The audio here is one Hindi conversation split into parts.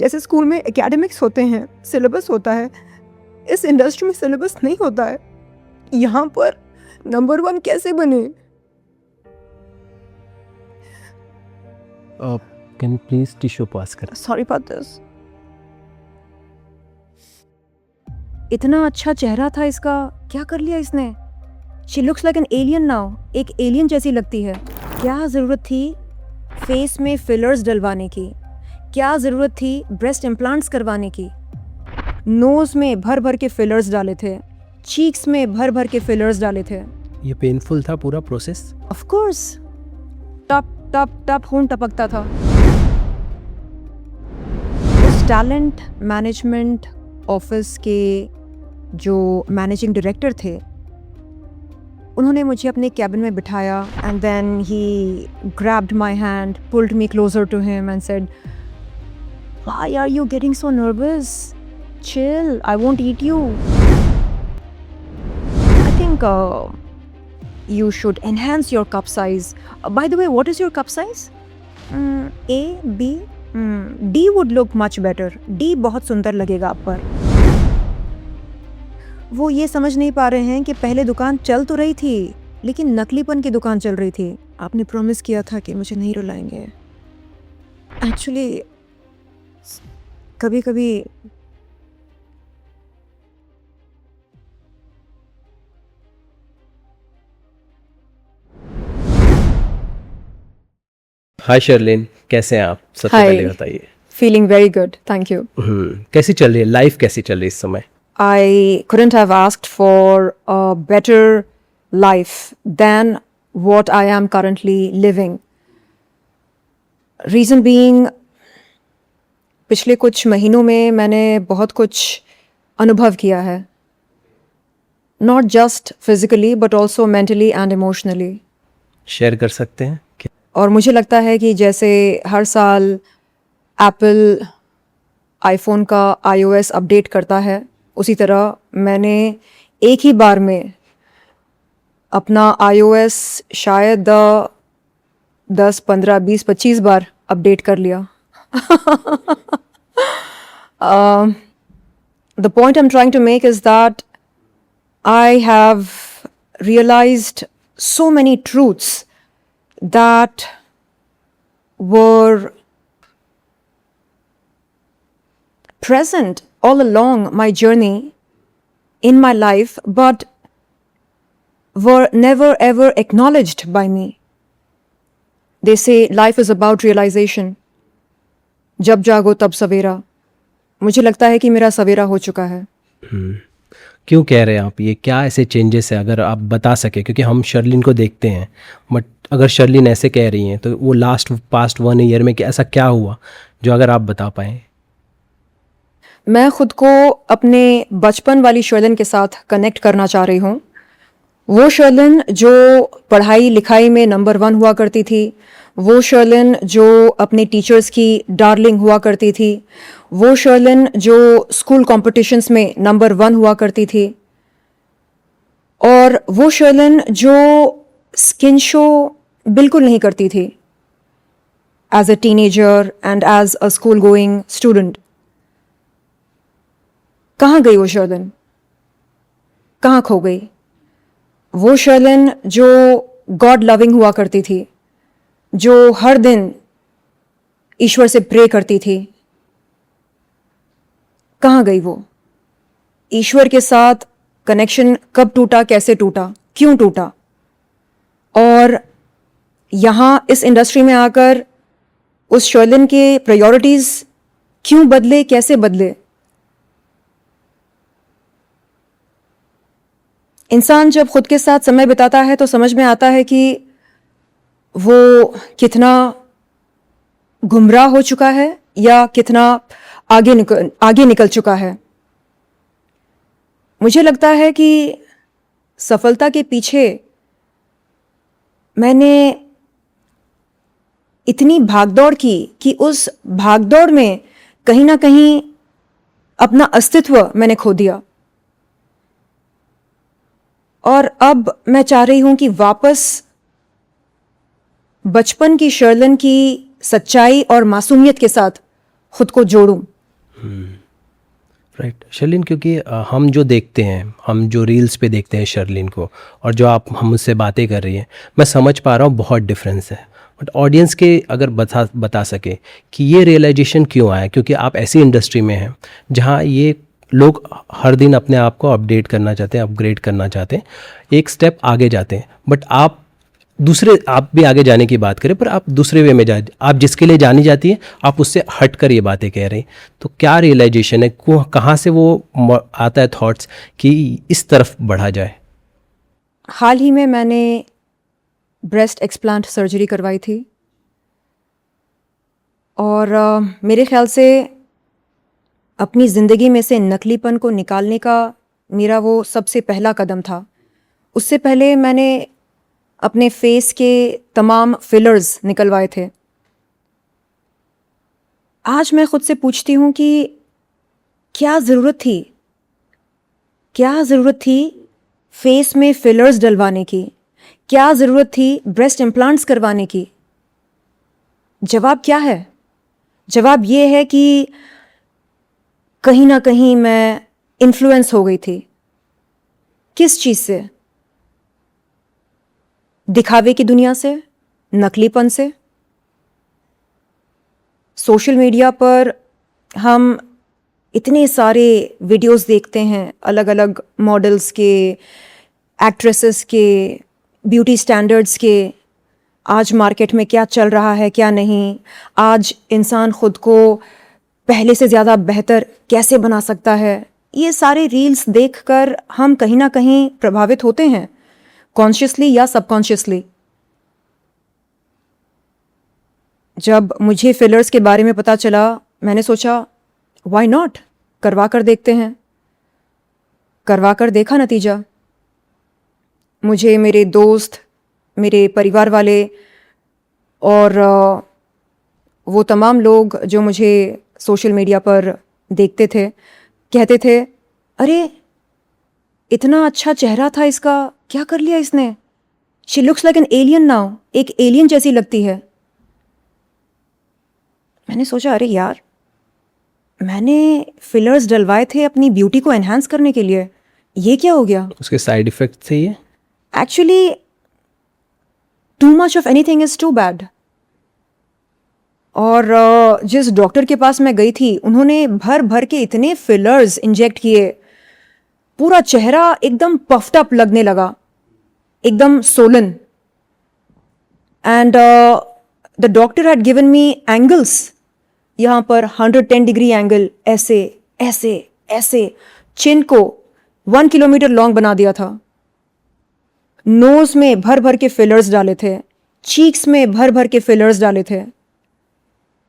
जैसे स्कूल में एकेडमिक्स होते हैं, सिलेबस होता है, इस इंडस्ट्री में सिलेबस नहीं होता है। यहाँ पर नंबर 1 कैसे बने? कैन प्लीज टिश्यू पास कर। Sorry for this. इतना अच्छा चेहरा था इसका, क्या कर लिया इसने? She looks like an alien now, एक एलियन जैसी लगती है। क्या ज़रूरत थी फेस में फिलर्स डलवाने की? क्या ज़रूरत थी ब्रेस्ट इम्प्लांट्स करवाने की? नोज़ में भर भर के फिलर्स डाले थे, चीक्स में भर भर के फिलर्स डाले थे। ये पेनफुल था पूरा प्रोसेस? ऑफ कोर्स, टप टप टप खून टपकता था। उस टैलेंट मैनेजमेंट ऑफिस के जो मैनेजिंग डायरेक्टर थे, उन्होंने मुझे अपने कैबिन में बिठाया and then he grabbed my hand, pulled me closer to him and said, why are you getting so nervous? Chill, I won't eat you. I think you should enhance your cup size. By the way, what is your cup size? A, B? D would look much better. D बहुत सुंदर लगेगा आप पर। वो ये समझ नहीं पा रहे हैं कि पहले दुकान चल तो रही थी, लेकिन नकलीपन की दुकान चल रही थी। आपने प्रॉमिस किया था कि मुझे नहीं रुलाएंगे। एक्चुअली कभी कभी हाय शर्लिन, कैसे हैं आप? सबसे Hi. पहले बताइए। feeling very good, thank you. कैसी चल रही है लाइफ, कैसी चल रही है इस समय? I couldn't have asked for a better life than what I am currently living. Reason being, पिछले कुछ महीनों में मैंने बहुत कुछ अनुभव किया है, not just physically but also mentally and emotionally. Share कर सकते हैं? और मुझे लगता है कि जैसे हर साल एप्पल आईफोन का iOS अपडेट करता है, उसी तरह मैंने एक ही बार में अपना iOS शायद 10, 15, 20, 25 बार अपडेट कर लिया। The point I'm trying to make is that I have realized so many truths that were present all along my journey in my life, but were never ever acknowledged by me. They say life is about realization. जब जागो तब सवेरा। मुझे लगता है कि मेरा सवेरा हो चुका है। क्यों कह रहे हैं आप ये? क्या ऐसे चेंजेस है, अगर आप बता सके? क्योंकि हम शर्लिन को देखते हैं, बट अगर शर्लिन ऐसे कह रही हैं तो वो पास्ट 1 ईयर में ऐसा क्या हुआ जो अगर आप बता पाएँ? मैं खुद को अपने बचपन वाली शर्लिन के साथ कनेक्ट करना चाह रही हूँ। वो शर्लिन जो पढ़ाई लिखाई में नंबर 1 हुआ करती थी, वो शर्लिन जो अपने टीचर्स की डार्लिंग हुआ करती थी, वो शर्लिन जो स्कूल कॉम्पिटिशन्स में नंबर 1 हुआ करती थी, और वो शर्लिन जो स्किन शो बिल्कुल नहीं करती थी as a teenager and as a school going student. कहाँ गई वो शर्लिन? कहाँ खो गई? वो शर्लिन जो गॉड लविंग हुआ करती थी, जो हर दिन ईश्वर से प्रे करती थी, कहाँ गई वो? ईश्वर के साथ कनेक्शन कब टूटा, कैसे टूटा, क्यों टूटा? और यहाँ इस इंडस्ट्री में आकर उस शर्लिन के प्रायोरिटीज क्यों बदले, कैसे बदले? इंसान जब खुद के साथ समय बिताता है तो समझ में आता है कि वो कितना गुमराह हो चुका है या कितना आगे निकल चुका है। मुझे लगता है कि सफलता के पीछे मैंने इतनी भागदौड़ की कि उस भागदौड़ में कहीं ना कहीं अपना अस्तित्व मैंने खो दिया। और अब मैं चाह रही हूं कि वापस बचपन की शर्लिन की सच्चाई और मासूमियत के साथ खुद को जोड़ूं। राइट शर्लिन, क्योंकि हम जो देखते हैं, हम जो रील्स पे देखते हैं शर्लिन को, और जो आप हम मुझसे बातें कर रही हैं, मैं समझ पा रहा हूँ बहुत डिफरेंस है। बट ऑडियंस के अगर बता सके कि ये रियलाइजेशन क्यों आया, क्योंकि आप ऐसी इंडस्ट्री में हैं जहाँ ये लोग हर दिन अपने आप को अपडेट करना चाहते हैं, अपग्रेड करना चाहते हैं, एक स्टेप आगे जाते हैं, बट आप भी आगे जाने की बात करें, पर आप दूसरे वे में आप जिसके लिए जानी जाती है, आप उससे हट कर ये बातें कह रहे हैं। तो क्या रियलाइजेशन है, कहाँ से वो आता है थॉट्स कि इस तरफ बढ़ा जाए? हाल ही में मैंने ब्रेस्ट एक्सप्लांट सर्जरी करवाई थी, और मेरे ख्याल से अपनी ज़िंदगी में से नकलीपन को निकालने का मेरा वो सबसे पहला कदम था। उससे पहले मैंने अपने फेस के तमाम फिलर्स निकलवाए थे। आज मैं खुद से पूछती हूँ कि क्या ज़रूरत थी फेस में फिलर्स डलवाने की? क्या ज़रूरत थी ब्रेस्ट इम्प्लांट्स करवाने की? जवाब क्या है? जवाब ये है कि कहीं ना कहीं मैं इन्फ्लुएंस हो गई थी। किस चीज़ से? दिखावे की दुनिया से, नकलीपन से। सोशल मीडिया पर हम इतने सारे वीडियोस देखते हैं, अलग अलग मॉडल्स के, एक्ट्रेसेस के, ब्यूटी स्टैंडर्ड्स के। आज मार्केट में क्या चल रहा है, क्या नहीं, आज इंसान खुद को पहले से ज़्यादा बेहतर कैसे बना सकता है, ये सारे रील्स देखकर हम कहीं ना कहीं प्रभावित होते हैं, कॉन्शियसली या सबकॉन्शियसली। जब मुझे फिलर्स के बारे में पता चला, मैंने सोचा व्हाई नॉट, करवा कर देखते हैं। करवा कर देखा नतीजा। मुझे मेरे दोस्त, मेरे परिवार वाले और वो तमाम लोग जो मुझे सोशल मीडिया पर देखते थे, कहते थे, अरे इतना अच्छा चेहरा था इसका, क्या कर लिया इसने? She looks like an alien now, एक एलियन जैसी लगती है। मैंने सोचा अरे यार, मैंने फिलर्स डलवाए थे अपनी ब्यूटी को एनहांस करने के लिए, ये क्या हो गया? उसके साइड इफ़ेक्ट थे ये? Actually too much of anything is too bad. और जिस डॉक्टर के पास मैं गई थी, उन्होंने भर भर के इतने फिलर्स इंजेक्ट किए, पूरा चेहरा एकदम पफ्ड अप लगने लगा, एकदम Solan. And the doctor had given me angles, यहाँ पर 110 डिग्री एंगल, ऐसे ऐसे ऐसे चिन को 1 किलोमीटर लॉन्ग बना दिया था। नोज में भर भर के फिलर्स डाले थे, चीक्स में भर भर के फिलर्स डाले थे।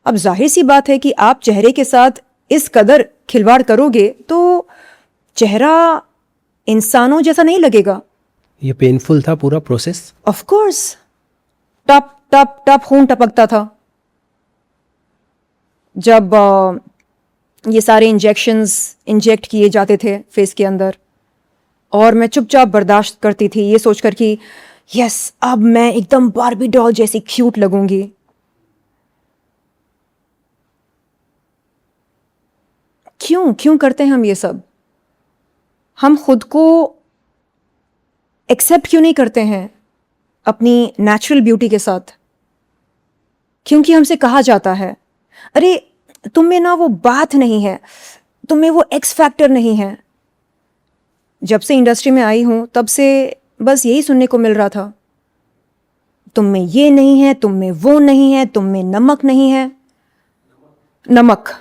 अब जाहिर सी बात है कि आप चेहरे के साथ इस कदर खिलवाड़ करोगे तो चेहरा इंसानों जैसा नहीं लगेगा। ये पेनफुल था पूरा प्रोसेस? ऑफ कोर्स, टप टप टप खून टपकता था जब ये सारे इंजेक्शंस इंजेक्ट किए जाते थे फेस के अंदर। और मैं चुपचाप बर्दाश्त करती थी, ये सोचकर कि यस, अब मैं एकदम बार्बी डॉल जैसी क्यूट लगूंगी। क्यों करते हैं हम ये सब? हम खुद को एक्सेप्ट क्यों नहीं करते हैं अपनी नेचुरल ब्यूटी के साथ? क्योंकि हमसे कहा जाता है, अरे तुम में ना वो बात नहीं है, तुम में वो एक्स फैक्टर नहीं है। जब से इंडस्ट्री में आई हूं, तब से बस यही सुनने को मिल रहा था, तुम में ये नहीं है, तुम में वो नहीं है, तुम में नमक नहीं है। नमक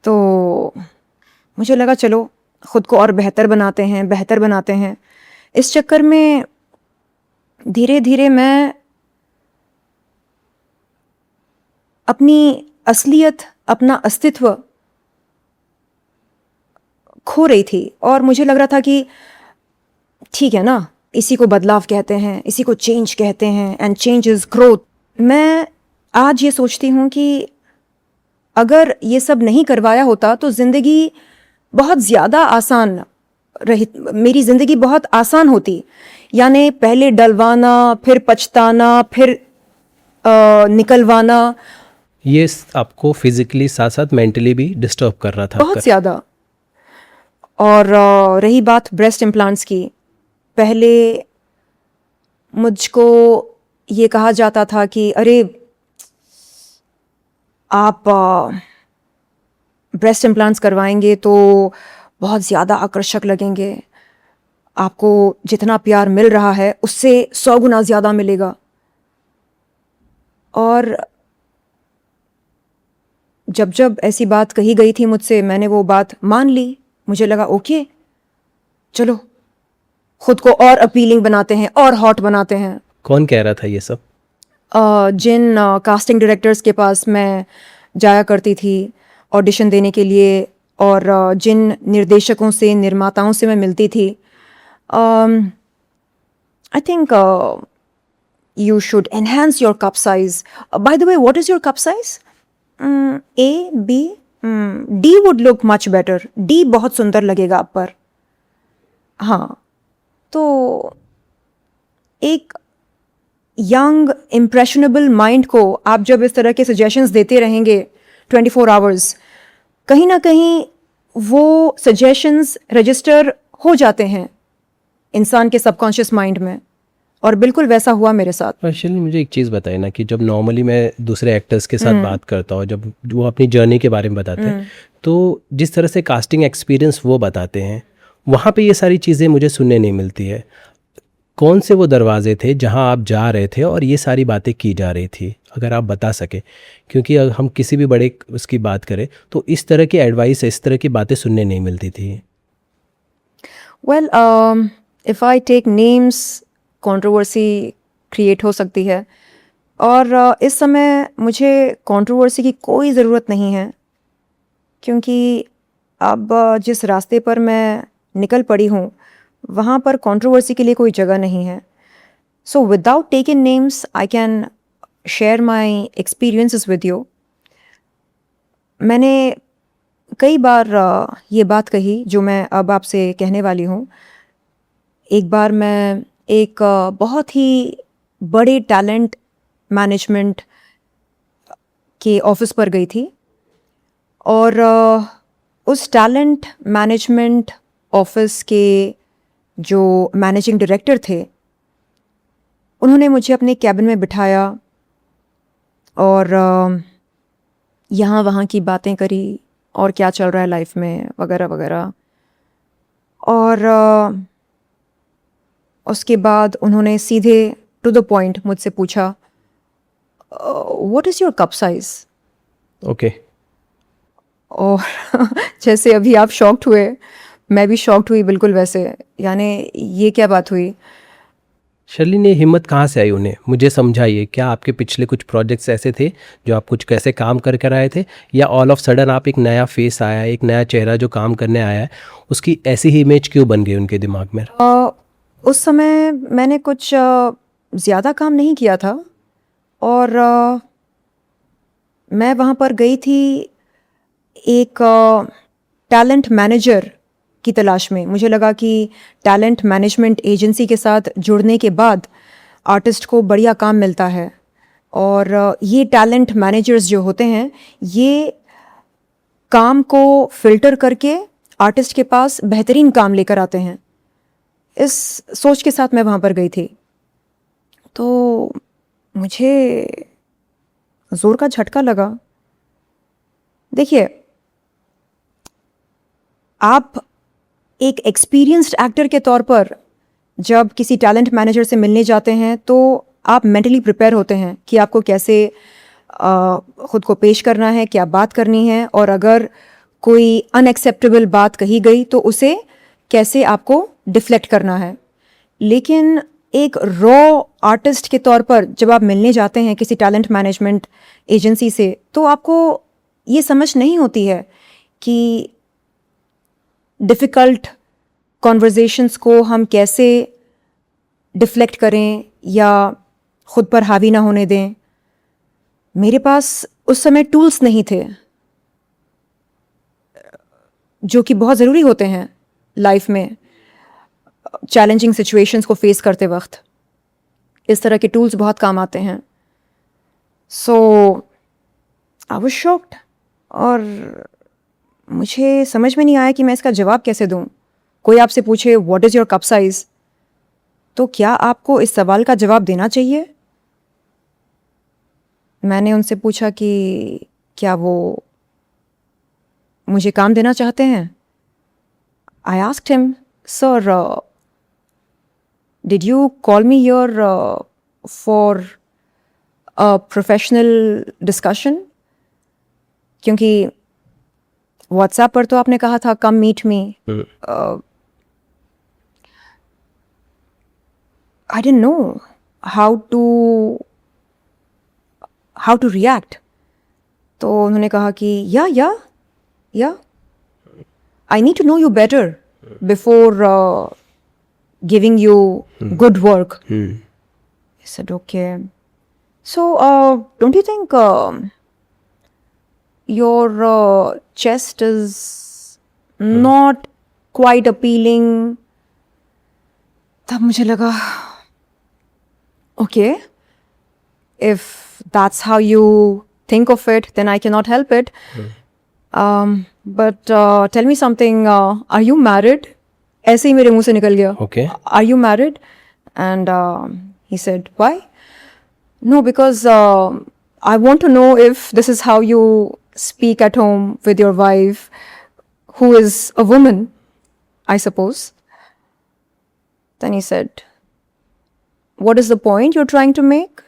तो मुझे लगा चलो खुद को और बेहतर बनाते हैं। इस चक्कर में धीरे धीरे मैं अपनी असलियत, अपना अस्तित्व खो रही थी। और मुझे लग रहा था कि ठीक है ना, इसी को बदलाव कहते हैं, इसी को चेंज कहते हैं, एंड चेंज इज ग्रोथ। मैं आज ये सोचती हूँ कि अगर ये सब नहीं करवाया होता तो ज़िंदगी बहुत ज़्यादा आसान रही, मेरी ज़िंदगी बहुत आसान होती। यानी पहले डलवाना, फिर पछताना, फिर निकलवाना, ये आपको फिजिकली साथ साथ मेंटली भी डिस्टर्ब कर रहा था बहुत ज़्यादा। और रही बात ब्रेस्ट इम्प्लांट्स की, पहले मुझको ये कहा जाता था कि अरे आप ब्रेस्ट इम्प्लांट्स करवाएंगे तो बहुत ज़्यादा आकर्षक लगेंगे, आपको जितना प्यार मिल रहा है उससे 100 गुना ज़्यादा मिलेगा। और जब जब ऐसी बात कही गई थी मुझसे, मैंने वो बात मान ली। मुझे लगा ओके, चलो खुद को और अपीलिंग बनाते हैं और हॉट बनाते हैं। कौन कह रहा था ये सब? जिन कास्टिंग डायरेक्टर्स के पास मैं जाया करती थी ऑडिशन देने के लिए, और जिन निर्देशकों से, निर्माताओं से मैं मिलती थी, आई think you should enhance your cup size. By the way, what is your cup size? A, B, D would look much better. D बहुत सुंदर लगेगा आप पर। हाँ, तो एक यंग इम्प्रेशनेबल माइंड को आप जब इस तरह के सजेशंस देते रहेंगे 24 आवर्स, कहीं ना कहीं वो सजेशंस रजिस्टर हो जाते हैं इंसान के सबकॉन्शियस माइंड में, और बिल्कुल वैसा हुआ मेरे साथ। एक्चुअली मुझे एक चीज़ बताए ना कि जब नॉर्मली मैं दूसरे एक्टर्स के साथ बात करता हूँ, जब वो अपनी जर्नी के बारे में बताते हैं, तो जिस तरह से कास्टिंग एक्सपीरियंस वो बताते हैं, वहाँ पे ये सारी चीज़ें मुझे सुनने नहीं मिलती है। कौन से वो दरवाजे थे जहाँ आप जा रहे थे और ये सारी बातें की जा रही थी, अगर आप बता सके? क्योंकि अगर हम किसी भी बड़े उसकी बात करें तो इस तरह की एडवाइस, इस तरह की बातें सुनने नहीं मिलती थी। Well, if I take names, controversy create हो सकती है, और इस समय मुझे कंट्रोवर्सी की कोई ज़रूरत नहीं है, क्योंकि अब जिस रास्ते पर मैं निकल पड़ी हूँ वहाँ पर कंट्रोवर्सी के लिए कोई जगह नहीं है। So without taking names I can share my experiences with you. मैंने कई बार ये बात कही जो मैं अब आपसे कहने वाली हूँ। एक बार मैं एक बहुत ही बड़े टैलेंट मैनेजमेंट के ऑफिस पर गई थी, और उस टैलेंट मैनेजमेंट ऑफिस के जो मैनेजिंग डायरेक्टर थे, उन्होंने मुझे अपने कैबिन में बिठाया और यहाँ वहाँ की बातें करी और क्या चल रहा है लाइफ में वगैरह वगैरह। और उसके बाद उन्होंने सीधे टू द पॉइंट मुझसे पूछा, what is your cup size? Okay. और जैसे अभी आप शॉक्ड हुए, मैं भी शॉक्ड हुई बिल्कुल वैसे, यानी ये क्या बात हुई। शर्लिन, ये हिम्मत कहाँ से आई उन्हें? मुझे समझाइए, क्या आपके पिछले कुछ प्रोजेक्ट्स ऐसे थे जो आप कुछ कैसे काम कर कर आए थे, या ऑल ऑफ सडन आप एक नया फेस आया, एक नया चेहरा जो काम करने आया है, उसकी ऐसी ही इमेज क्यों बन गई उनके दिमाग में? उस समय मैंने कुछ ज़्यादा काम नहीं किया था, और मैं वहाँ पर गई थी एक टैलेंट मैनेजर की तलाश में। मुझे लगा कि टैलेंट मैनेजमेंट एजेंसी के साथ जुड़ने के बाद आर्टिस्ट को बढ़िया काम मिलता है, और ये टैलेंट मैनेजर्स जो होते हैं ये काम को फिल्टर करके आर्टिस्ट के पास बेहतरीन काम लेकर आते हैं। इस सोच के साथ मैं वहाँ पर गई थी, तो मुझे ज़ोर का झटका लगा। देखिए, आप एक एक्सपीरियंस्ड एक्टर के तौर पर जब किसी टैलेंट मैनेजर से मिलने जाते हैं तो आप मेंटली प्रिपेयर होते हैं कि आपको कैसे ख़ुद को पेश करना है, क्या बात करनी है, और अगर कोई अनएक्सेप्टेबल बात कही गई तो उसे कैसे आपको डिफ्लेक्ट करना है। लेकिन एक रॉ आर्टिस्ट के तौर पर जब आप मिलने जाते हैं किसी टैलेंट मैनेजमेंट एजेंसी से, तो आपको ये समझ नहीं होती है कि डिफ़िकल्ट कॉन्वर्जेशंस को हम कैसे डिफ्लेक्ट करें या ख़ुद पर हावी ना होने दें। मेरे पास उस समय टूल्स नहीं थे जो कि बहुत ज़रूरी होते हैं लाइफ में चैलेंजिंग सिचुएशंस को फेस करते वक्त। इस तरह के टूल्स बहुत काम आते हैं। सो आई वाज शॉक्ड और मुझे समझ में नहीं आया कि मैं इसका जवाब कैसे दूं। कोई आपसे पूछे what is your cup size, तो क्या आपको इस सवाल का जवाब देना चाहिए? मैंने उनसे पूछा कि क्या वो मुझे काम देना चाहते हैं? I asked him, sir did you call me here for a professional discussion? क्योंकि व्हाट्सएप पर तो आपने कहा था come meet me. I didn't know how to react. तो उन्होंने कहा कि yeah I need to know you better before giving you good work. I said, okay. So, don't you think your chest is not quite appealing? तब मुझे लगा, okay, if that's how you think of it, then I cannot help it. But tell me something, are you married? ऐसे ही मेरे मुंह से निकल गया. Okay. Are you married? And he said, why? No, because I want to know if this is how you speak at home with your wife, who is a woman, I suppose. Then he said, what is the point you're trying to make?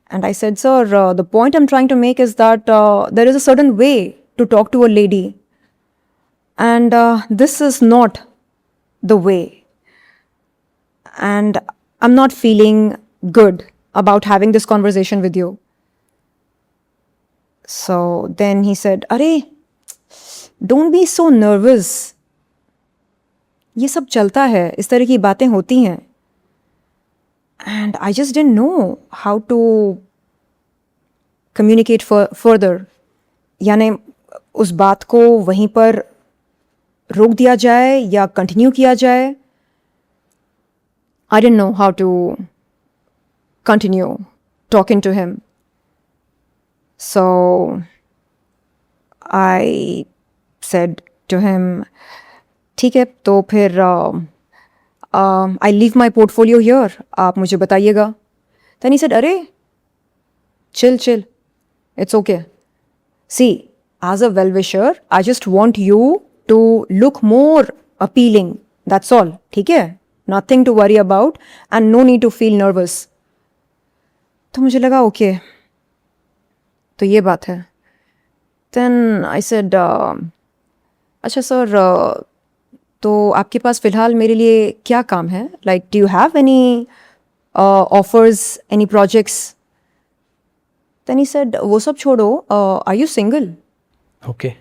And I said, sir, the point I'm trying to make is that there is a certain way to talk to a lady. And this is not the way. And I'm not feeling good about having this conversation with you. So then he said, Arey, don't be so nervous. ये सब चलता है, इस तरह की बातें होती हैं. And I just didn't know how to communicate further. यानी उस बात को वहीं पर रोक दिया जाए या कंटिन्यू किया जाए. I didn't know how to continue talking to him. So I said to him, ठीक है, तो फिर I leave my portfolio here. आप मुझे बताइएगा. Then he said, अरे, chill. It's okay. See, as a well-wisher, I just want you to look more appealing. That's all. ठीक है? Nothing to worry about and no need to feel nervous. तो मुझे लगा ओके, तो ये बात है. Then I said, अच्छा सर, तो आपके पास फ़िलहाल मेरे लिए क्या काम है? Like, do you have any offers, any projects? Then he said, वो सब छोड़ो, are you single? Okay.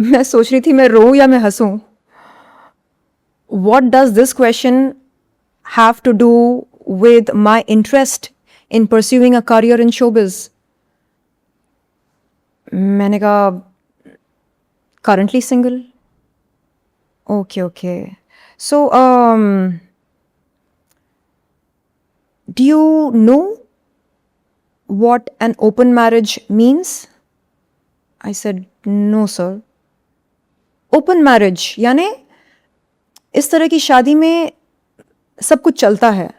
मैं सोच रही थी मैं रोऊं या मैं हंसूं. What does this question have to do with my interest in pursuing a career in showbiz? मैंने कहा, currently single. Okay. So, do you know what an open marriage means? I said, no, sir. Open marriage यानी इस तरह की शादी में सब कुछ चलता है.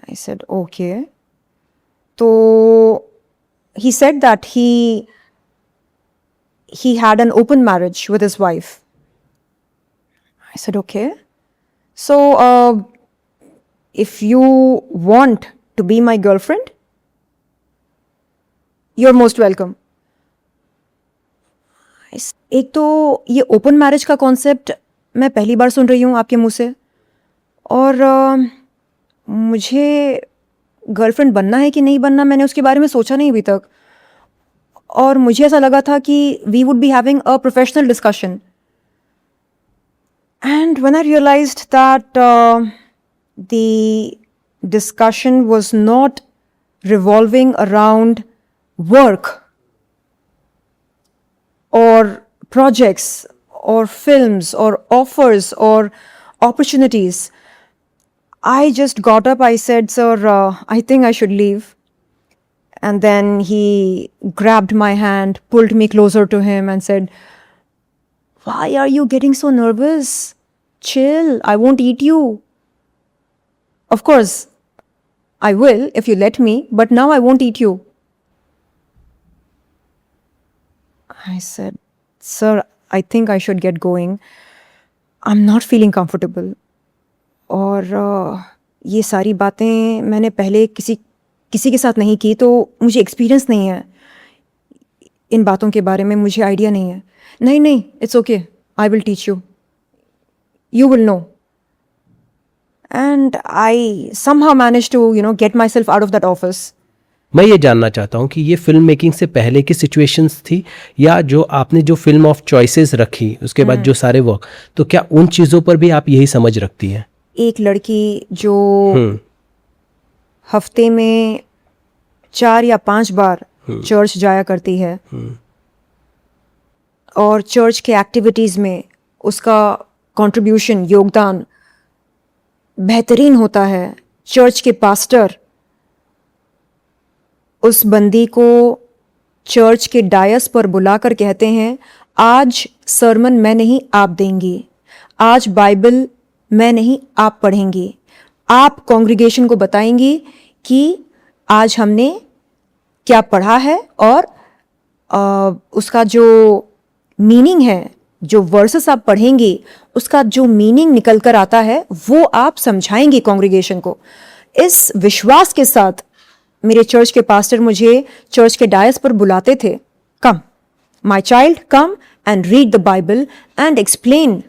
I said, okay. तो he said that he had an open marriage with his wife. I said, okay. So, if you want to be my girlfriend, you're most welcome. एक तो ये ओपन मैरिज का कॉन्सेप्ट मैं पहली बार सुन रही हूँ आपके मुंह से, और मुझे गर्लफ्रेंड बनना है कि नहीं बनना मैंने उसके बारे में सोचा नहीं अभी तक. और मुझे ऐसा लगा था कि we would be having a professional discussion. And when I realised that the discussion was not revolving around work or projects or films or offers or opportunities, I just got up. I said, "Sir, I think I should leave." And then he grabbed my hand, pulled me closer to him, and said, "Why are you getting so nervous? Chill, I won't eat you." Of course, I will if you let me, but now I won't eat you. I said, "Sir, I think I should get going. I'm not feeling comfortable." और ये सारी बातें मैंने पहले किसी के साथ नहीं की, तो मुझे एक्सपीरियंस नहीं है इन बातों के बारे में, मुझे आइडिया नहीं है। नहीं नहीं, it's okay, I will teach you, you will know. And I somehow manage to get myself out of that office. मैं ये जानना चाहता हूँ कि ये फिल्म मेकिंग से पहले की सिचुएशंस थी, या जो आपने जो फिल्म ऑफ चॉइसेस रखी उसके बाद जो सारे वर्क, तो क्या उन चीज़ों पर भी आप यही समझ रखती हैं? एक लड़की जो हफ्ते में 4 या 5 बार चर्च जाया करती है और चर्च के एक्टिविटीज़ में उसका कंट्रीब्यूशन, योगदान बेहतरीन होता है। चर्च के पास्टर उस बंदी को चर्च के डायस पर बुलाकर कहते हैं, आज सरमन मैं नहीं आप देंगी, आज बाइबल मैं नहीं आप पढ़ेंगी, आप कांग्रीगेशन को बताएंगी कि आज हमने क्या पढ़ा है, और उसका जो मीनिंग है, जो वर्सेस आप पढ़ेंगी उसका जो मीनिंग निकल कर आता है वो आप समझाएंगी कांग्रीगेशन को। इस विश्वास के साथ मेरे चर्च के पास्टर मुझे चर्च के डायस पर बुलाते थे। Come my child, come and read the Bible and explain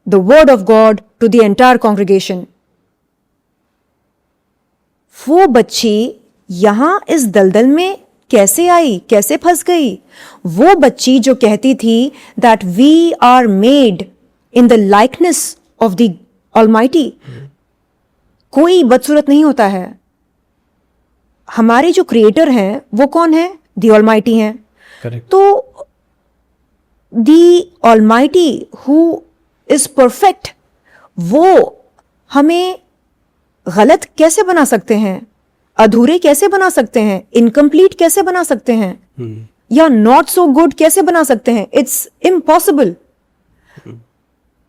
the word of God to the entire congregation. वो बच्ची यहां इस दलदल में कैसे आई, कैसे फंस गई? वो बच्ची जो कहती थी that we are made in the likeness of the Almighty. कोई बदसूरत नहीं होता है। हमारे जो क्रिएटर हैं वो कौन है? द ऑलमाइटी हैं। Correct. तो the almighty who is perfect, वो हमें गलत कैसे बना सकते हैं, अधूरे कैसे बना सकते हैं, इनकम्प्लीट कैसे बना सकते हैं, या नॉट सो गुड कैसे बना सकते हैं? It's impossible.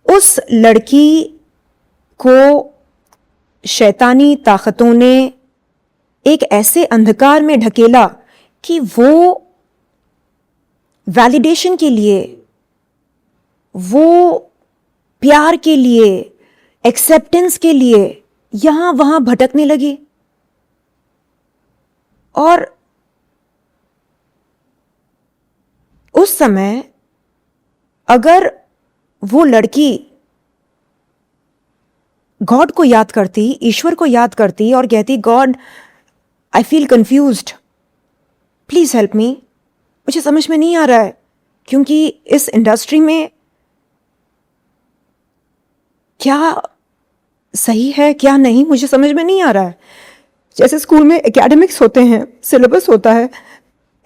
उस लड़की को शैतानी ताकतों ने एक ऐसे अंधकार में ढकेला कि वो वैलिडेशन के लिए, वो प्यार के लिए, एक्सेप्टेंस के लिए यहां वहां भटकने लगी। और उस समय अगर वो लड़की गॉड को याद करती, ईश्वर को याद करती और कहती, God I feel confused, please help me, मुझे समझ में नहीं आ रहा है, क्योंकि इस इंडस्ट्री में क्या सही है क्या नहीं मुझे समझ में नहीं आ रहा है। जैसे स्कूल में एकेडमिक्स होते हैं, सिलेबस होता है,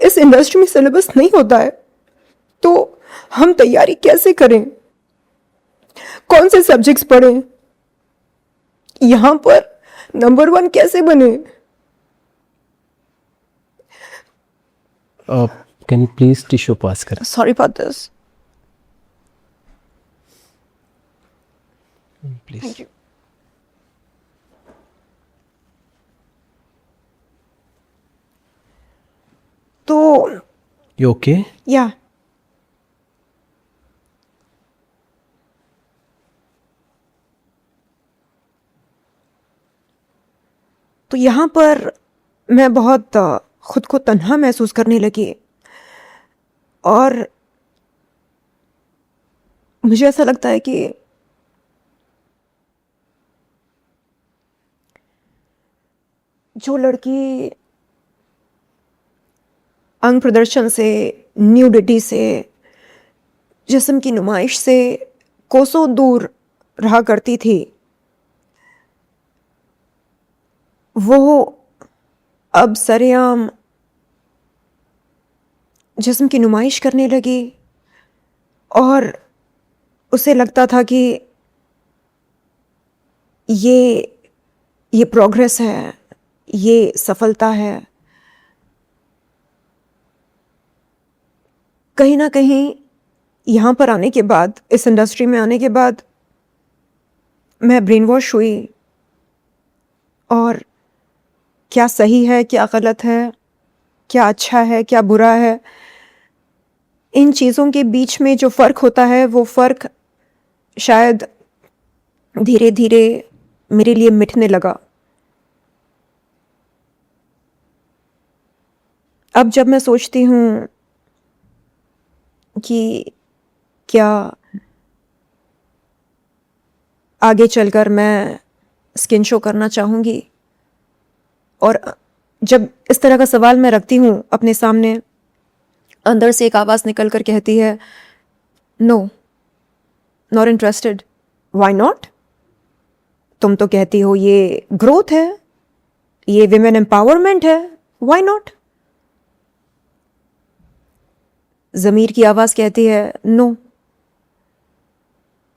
इस इंडस्ट्री में सिलेबस नहीं होता है, तो हम तैयारी कैसे करें, कौन से सब्जेक्ट्स पढ़ें, यहां पर नंबर 1 कैसे बने? कैन यू प्लीज टिश्यू पास करें? Sorry about this. Please. Thank you. तो यू ओके? या तो यहाँ पर मैं बहुत खुद को तन्हा महसूस करने लगी, और मुझे ऐसा लगता है कि जो लड़की अंग प्रदर्शन से, न्यूडिटी से, जिस्म की नुमाइश से कोसों दूर रहा करती थी, वो अब सरेआम जिस्म की नुमाइश करने लगी, और उसे लगता था कि ये ये प्रोग्रेस है, ये सफलता है, कहीं ना कहीं यहाँ पर आने के बाद, इस इंडस्ट्री में आने के बाद मैं ब्रेन वॉश हुई। और क्या सही है, क्या गलत है, क्या अच्छा है, क्या बुरा है, इन चीज़ों के बीच में जो फ़र्क होता है वो फ़र्क शायद धीरे धीरे मेरे लिए मिटने लगा। अब जब मैं सोचती हूँ कि क्या आगे चलकर मैं स्किन शो करना चाहूँगी, और जब इस तरह का सवाल मैं रखती हूँ अपने सामने, अंदर से एक आवाज़ निकल कर कहती है, no, not interested. Why not? तुम तो कहती हो ये ग्रोथ है, ये विमेन एम्पावरमेंट है, वाई नॉट? ज़मीर की आवाज़ कहती है, नो,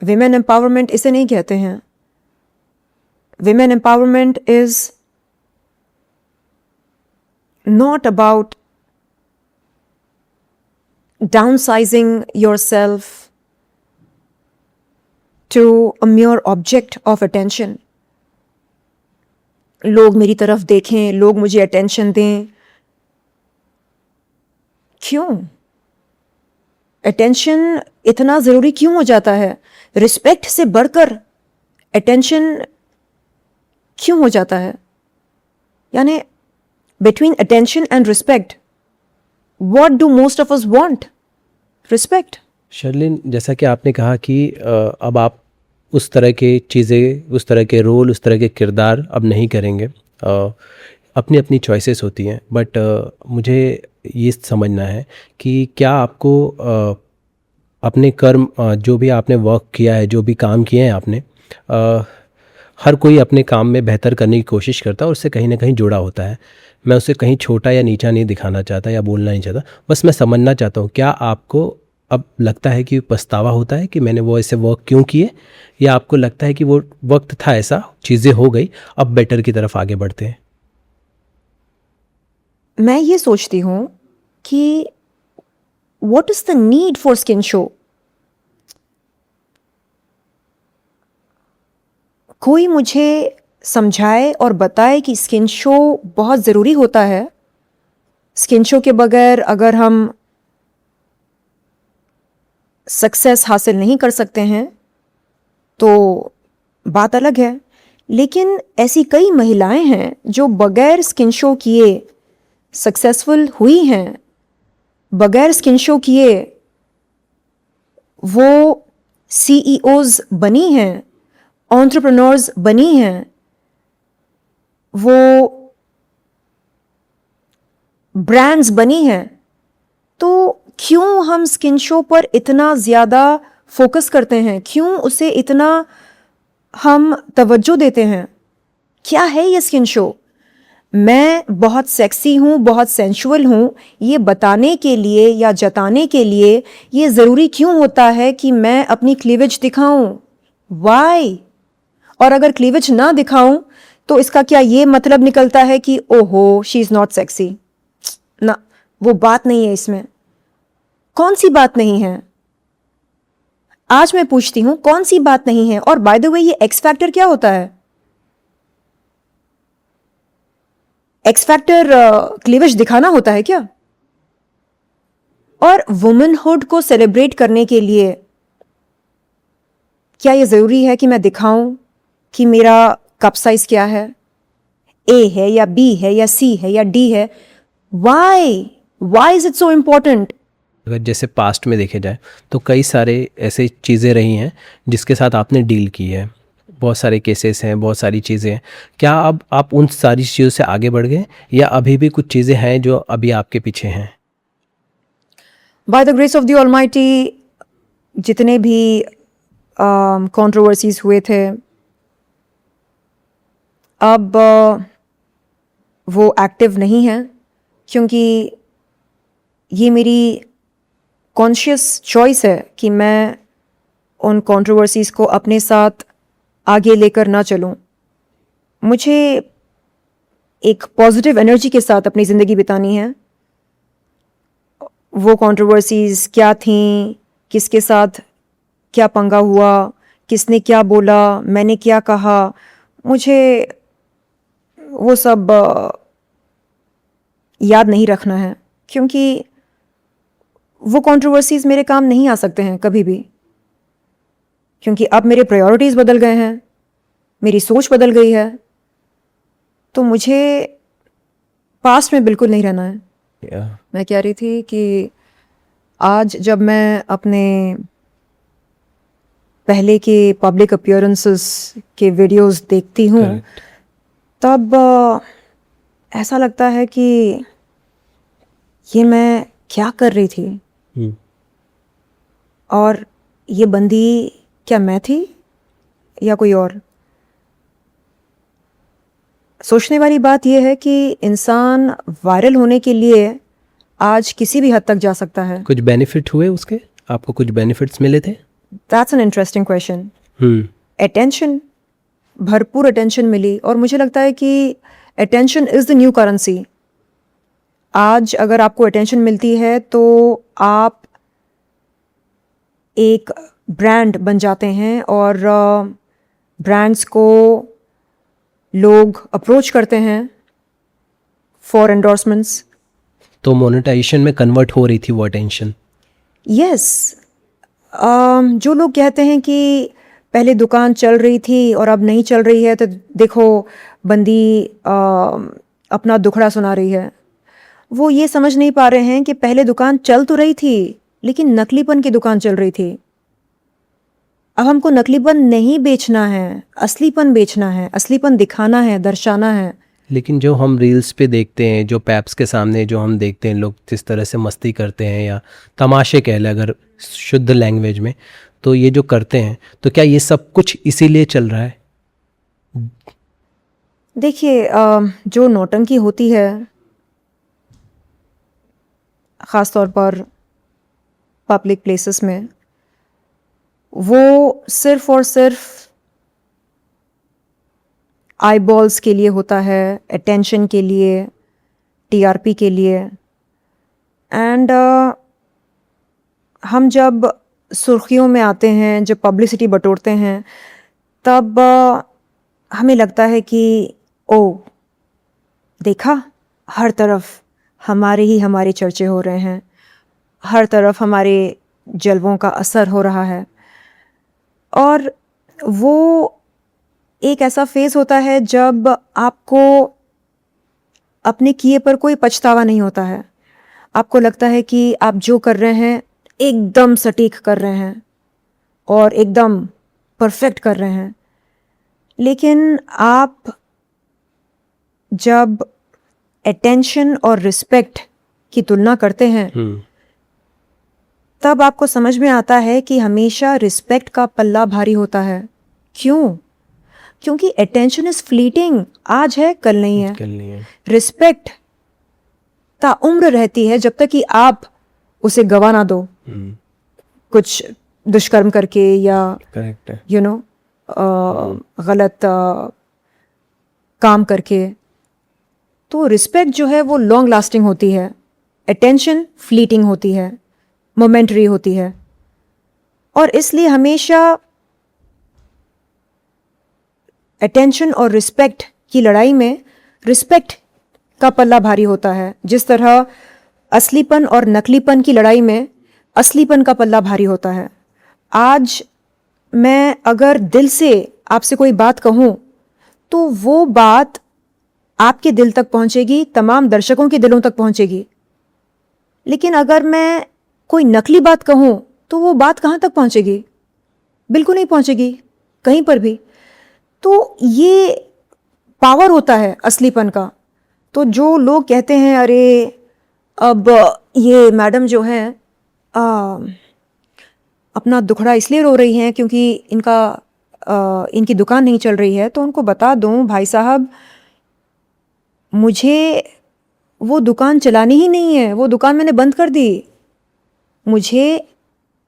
विमेन एम्पावरमेंट इसे नहीं कहते हैं। Women empowerment is not about downsizing yourself to a mere object of attention. लोग मेरी तरफ देखें, लोग मुझे अटेंशन दें। क्यों? अटेंशन इतना ज़रूरी क्यों हो जाता है? रिस्पेक्ट से बढ़कर अटेंशन क्यों हो जाता है? यानी between attention and respect, what do most of us want? Respect. Sherlyn, जैसा कि आपने कहा कि अब आप उस तरह के चीज़ें, उस तरह के रोल, उस तरह के किरदार अब नहीं करेंगे। अपनी अपनी चॉइसेस होती हैं, बट मुझे ये समझना है कि क्या आपको अपने कर्म, जो भी आपने वर्क किया है, जो भी काम किए हैं आपने, हर कोई अपने काम में बेहतर करने की कोशिश करता है और उससे कहीं ना कहीं जुड़ा होता है। मैं उसे कहीं छोटा या नीचा नहीं दिखाना चाहता या बोलना नहीं चाहता, बस मैं समझना चाहता हूँ, क्या आपको अब लगता है कि पछतावा होता है कि मैंने वो ऐसे वर्क क्यों किए, या आपको लगता है कि वो वक्त था ऐसा, चीज़ें हो गई, अब बेटर की तरफ आगे बढ़ते हैं? मैं ये सोचती हूँ कि what is the need for skin show? कोई मुझे समझाए और बताए कि स्किन शो बहुत ज़रूरी होता है। स्किन शो के बगैर अगर हम सक्सेस हासिल नहीं कर सकते हैं तो बात अलग है। लेकिन ऐसी कई महिलाएं हैं जो बगैर स्किन शो किए सक्सेसफुल हुई हैं, बगैर स्किन शो किए वो सीईओज बनी हैं, एंटरप्रेन्योर्स बनी हैं, वो ब्रांड्स बनी हैं। तो क्यों हम स्किन शो पर इतना ज़्यादा फोकस करते हैं? क्यों उसे इतना हम तवज्जो देते हैं? क्या है ये स्किन शो? मैं बहुत सेक्सी हूँ, बहुत सेंशुअल हूँ, ये बताने के लिए या जताने के लिए ये ज़रूरी क्यों होता है कि मैं अपनी क्लीवेज दिखाऊं? वाई? और अगर क्लीवेज ना दिखाऊं तो इसका क्या ये मतलब निकलता है कि ओहो शी इज़ नॉट सेक्सी? ना, वो बात नहीं है इसमें। कौन सी बात नहीं है? आज मैं पूछती हूं कौन सी बात नहीं है। और बाय द वे, ये एक्स फैक्टर क्या होता है? एक्स फैक्टर क्लीवेज दिखाना होता है क्या? और वुमनहुड को सेलिब्रेट करने के लिए क्या ये ज़रूरी है कि मैं दिखाऊं कि मेरा कप साइज क्या है, ए है या बी है या सी है या डी है? Why is it so important? अगर जैसे पास्ट में देखे जाए तो कई सारे ऐसे चीज़ें रही हैं जिसके साथ आपने डील की है, बहुत सारे केसेस हैं, बहुत सारी चीज़ें हैं। क्या अब आप उन सारी चीज़ों से आगे बढ़ गए, या अभी भी कुछ चीज़ें हैं जो अभी आपके पीछे हैं? By the grace of the almighty, जितने भी कंट्रोवर्सीज हुए थे, अब वो एक्टिव नहीं है, क्योंकि ये मेरी कॉन्शियस चॉइस है कि मैं उन कंट्रोवर्सीज को अपने साथ आगे लेकर ना चलूं। मुझे एक पॉजिटिव एनर्जी के साथ अपनी ज़िंदगी बितानी है। वो कंट्रोवर्सीज़ क्या थीं, किसके साथ क्या पंगा हुआ, किसने क्या बोला, मैंने क्या कहा, मुझे वो सब याद नहीं रखना है, क्योंकि वो कंट्रोवर्सीज़ मेरे काम नहीं आ सकते हैं कभी भी, क्योंकि अब मेरे प्रायोरिटीज़ बदल गए हैं, मेरी सोच बदल गई है। तो मुझे पास्ट में बिल्कुल नहीं रहना है। Yeah. मैं कह रही थी कि आज जब मैं अपने पहले के पब्लिक अपीयरेंसेस के वीडियोस देखती हूँ, Correct. तब ऐसा लगता है कि ये मैं क्या कर रही थी, Hmm. और ये बंदी क्या मैं थी या कोई और। सोचने वाली बात यह है कि इंसान वायरल होने के लिए आज किसी भी हद तक जा सकता है। कुछ बेनिफिट हुए उसके, आपको कुछ बेनिफिट्स मिले थे? That's an interesting question. Hmm attention, भरपूर अटेंशन मिली, और मुझे लगता है कि attention is the new currency. आज अगर आपको अटेंशन मिलती है तो आप एक ब्रांड बन जाते हैं, और ब्रांड्स को लोग अप्रोच करते हैं फॉर एंडोर्समेंट्स। तो मोनेटाइजेशन में कन्वर्ट हो रही थी वो अटेंशन? यस। जो लोग कहते हैं कि पहले दुकान चल रही थी और अब नहीं चल रही है, तो देखो बंदी अपना दुखड़ा सुना रही है, वो ये समझ नहीं पा रहे हैं कि पहले दुकान चल तो रही थी, लेकिन नकलीपन की दुकान चल रही थी। अब हमको नकलीपन नहीं बेचना है, असलीपन बेचना है, असलीपन दिखाना है, दर्शाना है। लेकिन जो हम रील्स पे देखते हैं, जो पैप्स के सामने जो हम देखते हैं लोग जिस तरह से मस्ती करते हैं या तमाशे कह लें अगर शुद्ध लैंग्वेज में, तो ये जो करते हैं, तो क्या ये सब कुछ इसीलिए चल रहा है? देखिए, जो नौटंकी होती है, ख़ास तौर पर पब्लिक प्लेसेस में, वो सिर्फ और सिर्फ आई बॉल्स के लिए होता है, अटेंशन के लिए, टीआरपी के लिए। एंड हम जब सुर्खियों में आते हैं, जब पब्लिसिटी बटोरते हैं, तब हमें लगता है कि ओ देखा, हर तरफ हमारे चर्चे हो रहे हैं, हर तरफ हमारे जलवों का असर हो रहा है। और वो एक ऐसा फेज़ होता है जब आपको अपने किए पर कोई पछतावा नहीं होता है। आपको लगता है कि आप जो कर रहे हैं एकदम सटीक कर रहे हैं और एकदम परफेक्ट कर रहे हैं। लेकिन आप जब अटेंशन और रिस्पेक्ट की तुलना करते हैं, तब आपको समझ में आता है कि हमेशा रिस्पेक्ट का पल्ला भारी होता है। क्यों? क्योंकि अटेंशन इज फ्लीटिंग, आज है कल नहीं है। कल नहीं है। रिस्पेक्ट ताउम्र रहती है जब तक कि आप उसे गवा ना दो, कुछ दुष्कर्म करके या करेक्ट है। यू नो गलत काम करके। तो रिस्पेक्ट जो है वो लॉन्ग लास्टिंग होती है, अटेंशन फ्लीटिंग होती है, मोमेंटरी होती है। और इसलिए हमेशा अटेंशन और रिस्पेक्ट की लड़ाई में रिस्पेक्ट का पल्ला भारी होता है, जिस तरह असलीपन और नकलीपन की लड़ाई में असलीपन का पल्ला भारी होता है। आज मैं अगर दिल से आपसे कोई बात कहूँ तो वो बात आपके दिल तक पहुँचेगी, तमाम दर्शकों के दिलों तक पहुँचेगी। लेकिन अगर मैं कोई नकली बात कहूँ तो वो बात कहाँ तक पहुँचेगी? बिल्कुल नहीं पहुँचेगी, कहीं पर भी। तो ये पावर होता है असलीपन का। तो जो लोग कहते हैं अरे अब ये मैडम जो हैं अपना दुखड़ा इसलिए रो रही हैं क्योंकि इनकी दुकान नहीं चल रही है, तो उनको बता दूं भाई साहब, मुझे वो दुकान चलानी ही नहीं है, वो दुकान मैंने बंद कर दी। मुझे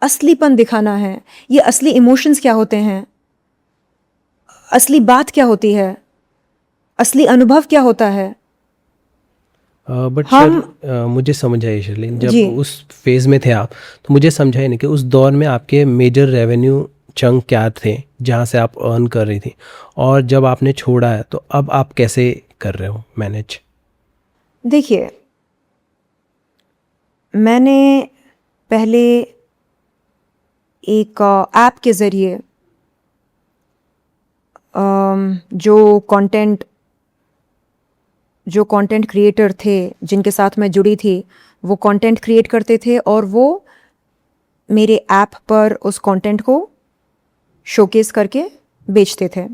असलीपन दिखाना है, ये असली इमोशंस क्या होते हैं, असली बात क्या होती है। असली अनुभव क्या होता है। बट हम- मुझे समझ आई शर्लिन, जब जी। उस फेज़ में थे आप, तो मुझे समझाई नहीं कि उस दौर में आपके मेजर रेवेन्यू चंक क्या थे जहाँ से आप अर्न कर रही थी, और जब आपने छोड़ा है तो अब आप कैसे कर रहे हो मैनेज? देखिए, मैंने पहले एक ऐप के ज़रिए जो कंटेंट क्रिएटर थे जिनके साथ मैं जुड़ी थी, वो कंटेंट क्रिएट करते थे और वो मेरे ऐप पर उस कंटेंट को शोकेस करके बेचते थे।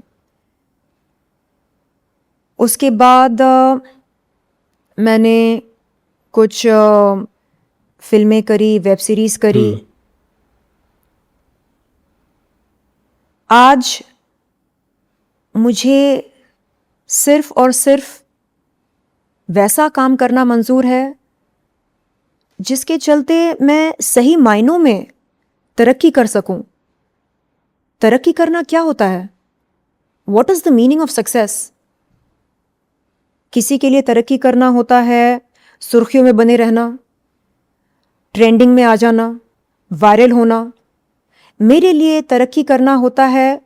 उसके बाद मैंने कुछ फिल्में करी, वेब सीरीज़ करी। आज मुझे सिर्फ और सिर्फ वैसा काम करना मंजूर है जिसके चलते मैं सही मायनों में तरक्की कर सकूं। तरक्की करना क्या होता है? What is the meaning of success? किसी के लिए तरक्की करना होता है सुर्खियों में बने रहना, ट्रेंडिंग में आ जाना, वायरल होना। मेरे लिए तरक्की करना होता है,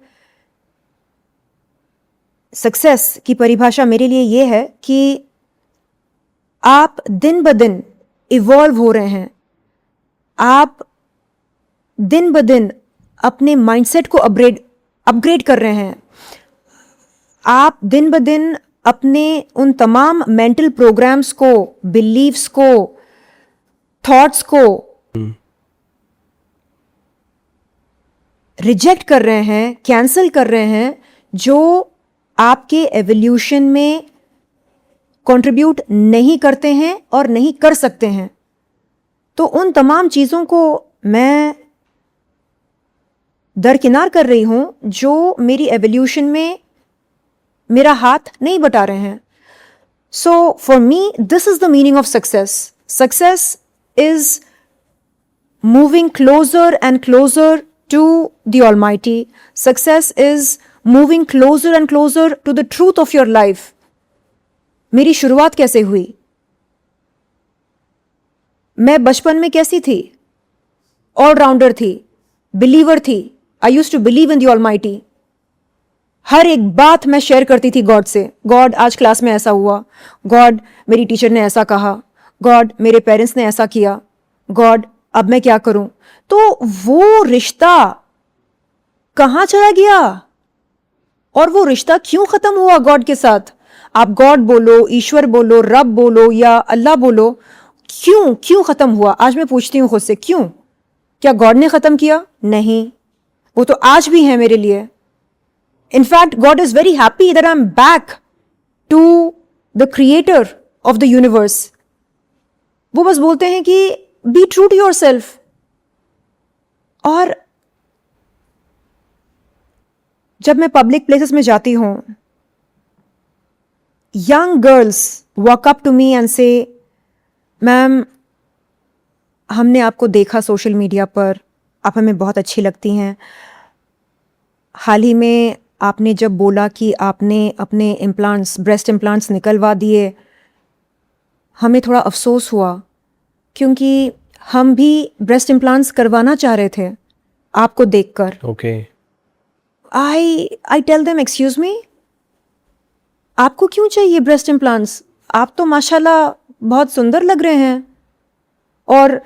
सक्सेस की परिभाषा मेरे लिए ये है कि आप दिन ब दिन इवॉल्व हो रहे हैं, आप दिन ब दिन अपने माइंडसेट को अपग्रेड कर रहे हैं, आप दिन ब दिन अपने उन तमाम मेंटल प्रोग्राम्स को, बिलीव्स को, थॉट्स को रिजेक्ट कर रहे हैं, कैंसिल कर रहे हैं, जो आपके एवोल्यूशन में कंट्रीब्यूट नहीं करते हैं और नहीं कर सकते हैं। तो उन तमाम चीज़ों को मैं दरकिनार कर रही हूं जो मेरी एवोल्यूशन में मेरा हाथ नहीं बटा रहे हैं। So for me this is the meaning of success. Success is moving closer and closer to the Almighty. Success is moving closer and closer to the truth of your life. मेरी शुरुआत कैसे हुई? मैं बचपन में कैसी थी? ऑलराउंडर थी, बिलीवर थी। I used to believe in the Almighty. हर एक बात मैं शेयर करती थी गॉड से। गॉड, आज क्लास में ऐसा हुआ। गॉड, मेरी टीचर ने ऐसा कहा। गॉड, मेरे पेरेंट्स ने ऐसा किया। गॉड, अब मैं क्या करूं? तो वो रिश्ता कहां चला गया और वो रिश्ता क्यों खत्म हुआ गॉड के साथ? आप गॉड बोलो, ईश्वर बोलो, रब बोलो या अल्लाह बोलो, क्यों खत्म हुआ? आज मैं पूछती हूं खुद से, क्यों? क्या गॉड ने खत्म किया? नहीं, वो तो आज भी है मेरे लिए। In fact God is very happy that I am back to the creator of the universe. वो बस बोलते हैं कि be true to yourself. और जब मैं पब्लिक प्लेसेस में जाती हूं, young girls walk up to me and say, ma'am, हमने आपको देखा सोशल मीडिया पर, आप हमें बहुत अच्छी लगती हैं। हाल ही में आपने जब बोला कि आपने अपने इम्प्लांट्स, ब्रेस्ट इम्प्लांट्स निकलवा दिए, हमें थोड़ा अफसोस हुआ क्योंकि हम भी ब्रेस्ट इम्प्लांट्स करवाना चाह रहे थे आपको देखकर। Okay. I tell them, excuse me, आपको क्यों चाहिए ब्रेस्ट इम्प्लांट्स? आप तो माशाल्लाह बहुत सुंदर लग रहे हैं और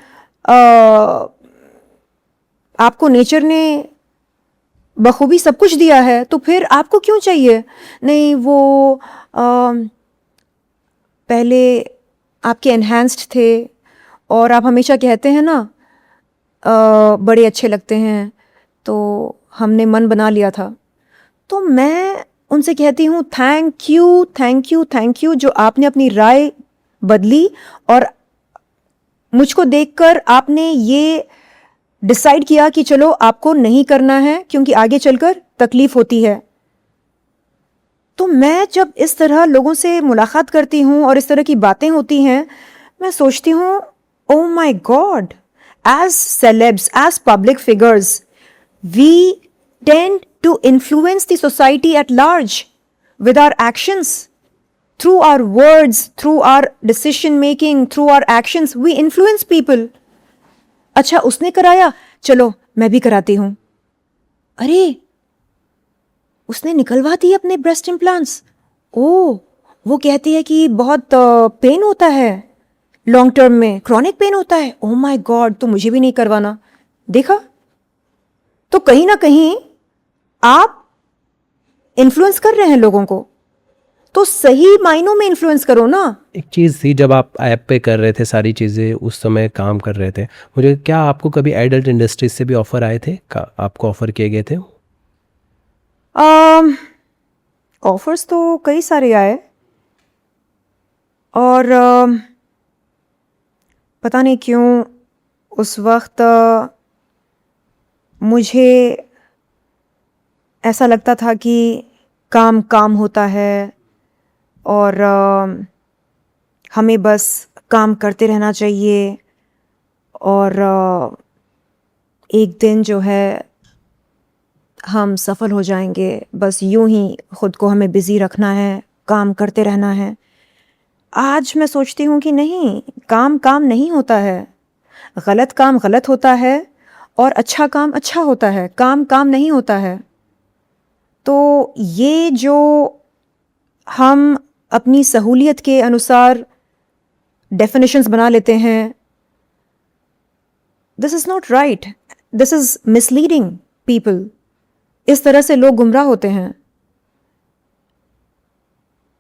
आपको नेचर ने बखूबी सब कुछ दिया है, तो फिर आपको क्यों चाहिए? नहीं, वो पहले आपके एनहांस्ड थे और आप हमेशा कहते हैं ना बड़े अच्छे लगते हैं, तो हमने मन बना लिया था। तो मैं उनसे कहती हूँ, thank you, thank you, thank you, जो आपने अपनी राय बदली और मुझको देखकर आपने ये डिसाइड किया कि चलो आपको नहीं करना है क्योंकि आगे चलकर तकलीफ होती है। तो मैं जब इस तरह लोगों से मुलाकात करती हूँ और इस तरह की बातें होती हैं, मैं सोचती हूँ, oh my God, as celebs, as public figures, we tend to influence the society at large with our actions, through our words, through our decision making, through our actions, we influence people. अच्छा उसने कराया, चलो मैं भी कराती हूं. अरे उसने निकलवा दी अपने ब्रेस्ट इम्प्लांट्स. ओ वो कहती है कि बहुत पेन होता है, लॉन्ग टर्म में क्रॉनिक पेन होता है. ओ माय गॉड, तो मुझे भी नहीं करवाना. देखा, तो कहीं ना कहीं आप इन्फ्लुएंस कर रहे हैं लोगों को, तो सही मायनों में इन्फ्लुएंस करो ना. एक चीज़ थी, जब आप ऐप पे कर रहे थे सारी चीज़ें, उस समय काम कर रहे थे, मुझे क्या आपको कभी एडल्ट इंडस्ट्रीज से भी ऑफ़र आए थे? आपको ऑफ़र किए गए थे? ऑफर्स तो कई सारे आए, और पता नहीं क्यों उस वक्त मुझे ऐसा लगता था कि काम काम होता है, और हमें बस काम करते रहना चाहिए, और एक दिन जो है हम सफल हो जाएंगे. बस यूं ही खुद को हमें बिजी रखना है, काम करते रहना है. आज मैं सोचती हूँ कि नहीं, काम काम नहीं होता है. गलत काम गलत होता है और अच्छा काम अच्छा होता है. काम काम नहीं होता है. तो ये जो हम अपनी सहूलियत के अनुसार डेफिनेशंस बना लेते हैं, this is not right. This is misleading people. इस तरह से लोग गुमराह होते हैं.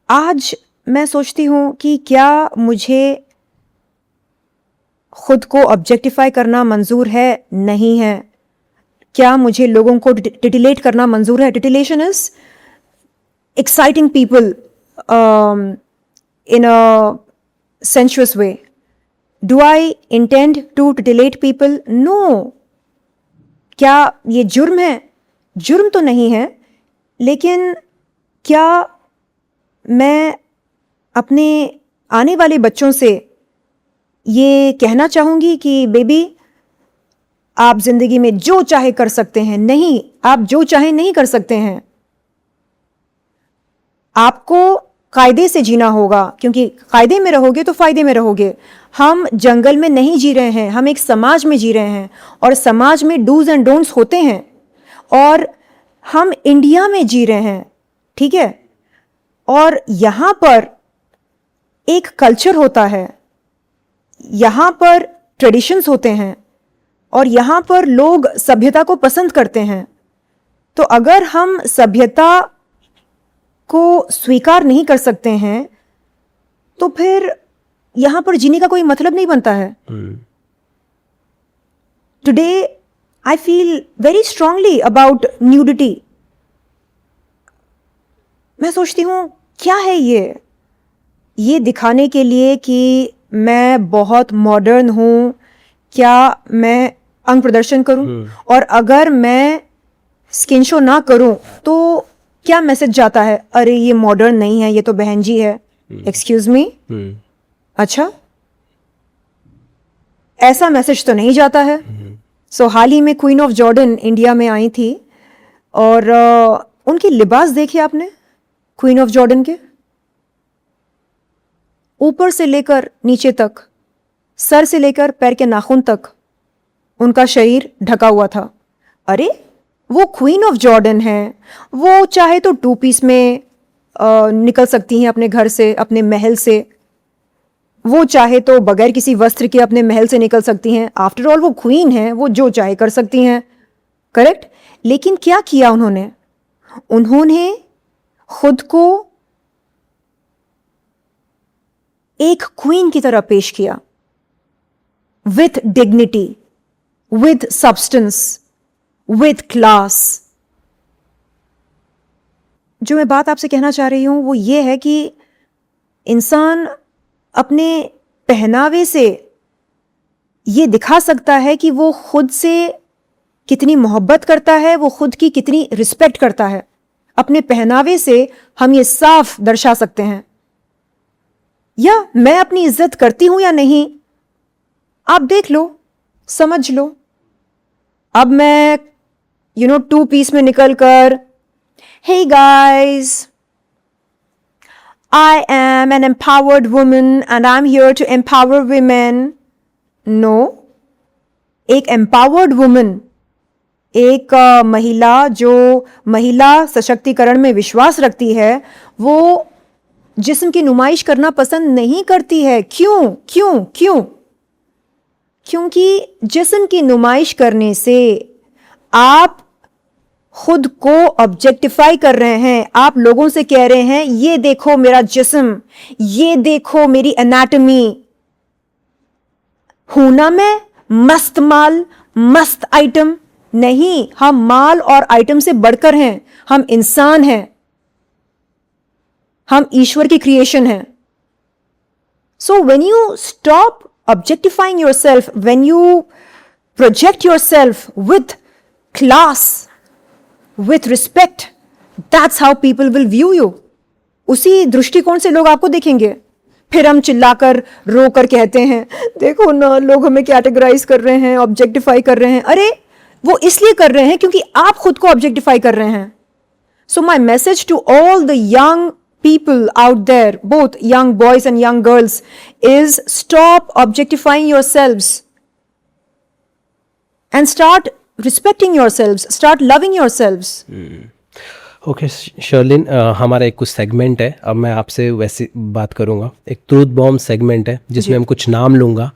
आज मैं सोचती हूँ कि क्या मुझे खुद को ऑब्जेक्टिफाई करना मंजूर है? नहीं है. क्या मुझे लोगों को टिटिलेट करना मंजूर है? टिटिलेशन is exciting people in a sensuous way. Do I intend to titillate people? No. क्या ये जुर्म है? जुर्म तो नहीं है, लेकिन क्या मैं अपने आने वाले बच्चों से ये कहना चाहूँगी कि बेबी आप ज़िंदगी में जो चाहे कर सकते हैं? नहीं, आप जो चाहे नहीं कर सकते हैं. आपको कायदे से जीना होगा, क्योंकि कायदे में रहोगे तो फायदे में रहोगे. हम जंगल में नहीं जी रहे हैं, हम एक समाज में जी रहे हैं, और समाज में डूज एंड डोंट्स होते हैं, और हम इंडिया में जी रहे हैं. ठीक है, और यहां पर एक कल्चर होता है, यहां पर ट्रेडिशंस होते हैं, और यहां पर लोग सभ्यता को पसंद करते हैं. तो अगर हम सभ्यता को स्वीकार नहीं कर सकते हैं, तो फिर यहां पर जीने का कोई मतलब नहीं बनता है. Today I feel very strongly about nudity. मैं सोचती हूं क्या है ये दिखाने के लिए कि मैं बहुत मॉडर्न हूं, क्या मैं अंग प्रदर्शन करूं? और अगर मैं स्किन शो ना करूं तो क्या मैसेज जाता है? अरे ये मॉडर्न नहीं है, ये तो बहन जी है. Excuse me. अच्छा, ऐसा मैसेज तो नहीं जाता है. सो हाल ही में क्वीन ऑफ जॉर्डन इंडिया में आई थी, और उनके लिबास देखे आपने? क्वीन ऑफ जॉर्डन के ऊपर से लेकर नीचे तक, सर से लेकर पैर के नाखून तक उनका शरीर ढका हुआ था. अरे वो क्वीन ऑफ जॉर्डन है, वो चाहे तो 2 पीस में निकल सकती हैं अपने घर से, अपने महल से. वो चाहे तो बगैर किसी वस्त्र के अपने महल से निकल सकती हैं. आफ्टर ऑल वो क्वीन है, वो जो चाहे कर सकती हैं. करेक्ट. लेकिन क्या किया उन्होंने? उन्होंने खुद को एक क्वीन की तरह पेश किया, with dignity, with substance, with class. जो मैं बात आपसे कहना चाह रही हूं वो ये है कि इंसान अपने पहनावे से ये दिखा सकता है कि वो खुद से कितनी मोहब्बत करता है, वो खुद की कितनी रिस्पेक्ट करता है. अपने पहनावे से हम ये साफ दर्शा सकते हैं. या मैं अपनी इज्जत करती हूं या नहीं, आप देख लो, समझ लो. अब मैं 2 पीस में निकल कर, hey guys I am an empowered woman and I'm here to empower women. No. एक empowered woman, एक महिला जो महिला सशक्तिकरण में विश्वास रखती है, वो जिस्म की नुमाइश करना पसंद नहीं करती है। क्यों? क्यों? क्यों? क्योंकि जिस्म की नुमाइश करने से आप खुद को ऑब्जेक्टिफाई कर रहे हैं। आप लोगों से कह रहे हैं ये देखो मेरा जिस्म, ये देखो मेरी एनाटॉमी। हूं ना मैं मस्त माल, मस्त आइटम? नहीं, हम माल और आइटम से बढ़कर हैं। हम इंसान हैं, हम ईश्वर की क्रिएशन हैं। So when you stop objectifying yourself, when you project yourself with class, with respect, that's how people will view you. उसी दृष्टिकोण से लोग आपको देखेंगे। फिर हम चिल्लाकर रोकर कहते हैं देखो ना लोग हमें कैटेगराइज कर रहे हैं, ऑब्जेक्टिफाई कर रहे हैं। अरे वो इसलिए कर रहे हैं क्योंकि आप खुद को ऑब्जेक्टिफाई कर रहे हैं। So my message to all the young people out there, both young boys and young girls, is stop objectifying yourselves and start respecting yourselves, start loving yourselves. Okay Sherlyn, हमारा एक कुछ सेगमेंट है, अब मैं आपसे वैसे बात करूंगा। एक ट्रूथ बॉम्ब सेगमेंट है जिसमें हम कुछ नाम लूंगा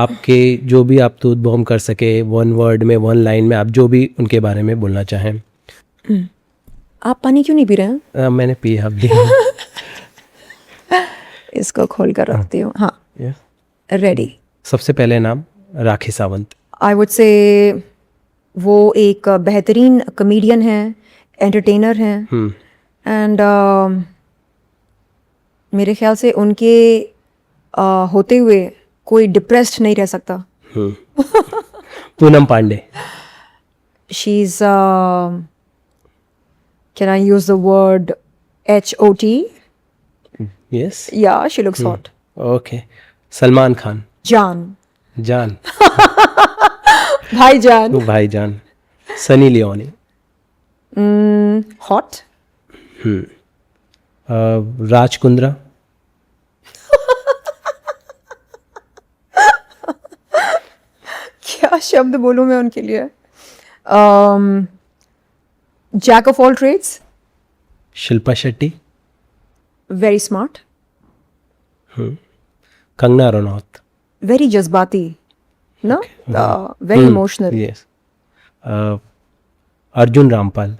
आपके, जो भी आप ट्रूथ बॉम्ब कर सके, 1 वर्ड में, 1 लाइन में, आप जो भी उनके बारे में बोलना चाहें। आप पानी क्यों नहीं पी रहे हैं? मैंने पिया अभी। इसको खोल कर रखती हूँ। हाँ, रेडी। सबसे पहले नाम Rakhi Sawant. I would say वो एक बेहतरीन कमेडियन हैं, एंटरटेनर हैं, एंड मेरे ख्याल से उनके होते हुए कोई डिप्रेस्ड नहीं रह सकता। Poonam Pandey. She is can I use the word HOT? Yes. Yeah, she looks hot. Okay. Salman Khan. जान। जान। भाईजान। भाईजान। सनी लियोनी। Hot. राज कुंद्रा। क्या शब्द बोलूं मैं उनके लिए? Jack of all trades. Shilpa Shetty. Very smart. Kangana Ranaut. Very जज्बाती. No? Very emotional. Yes. Arjun Rampal.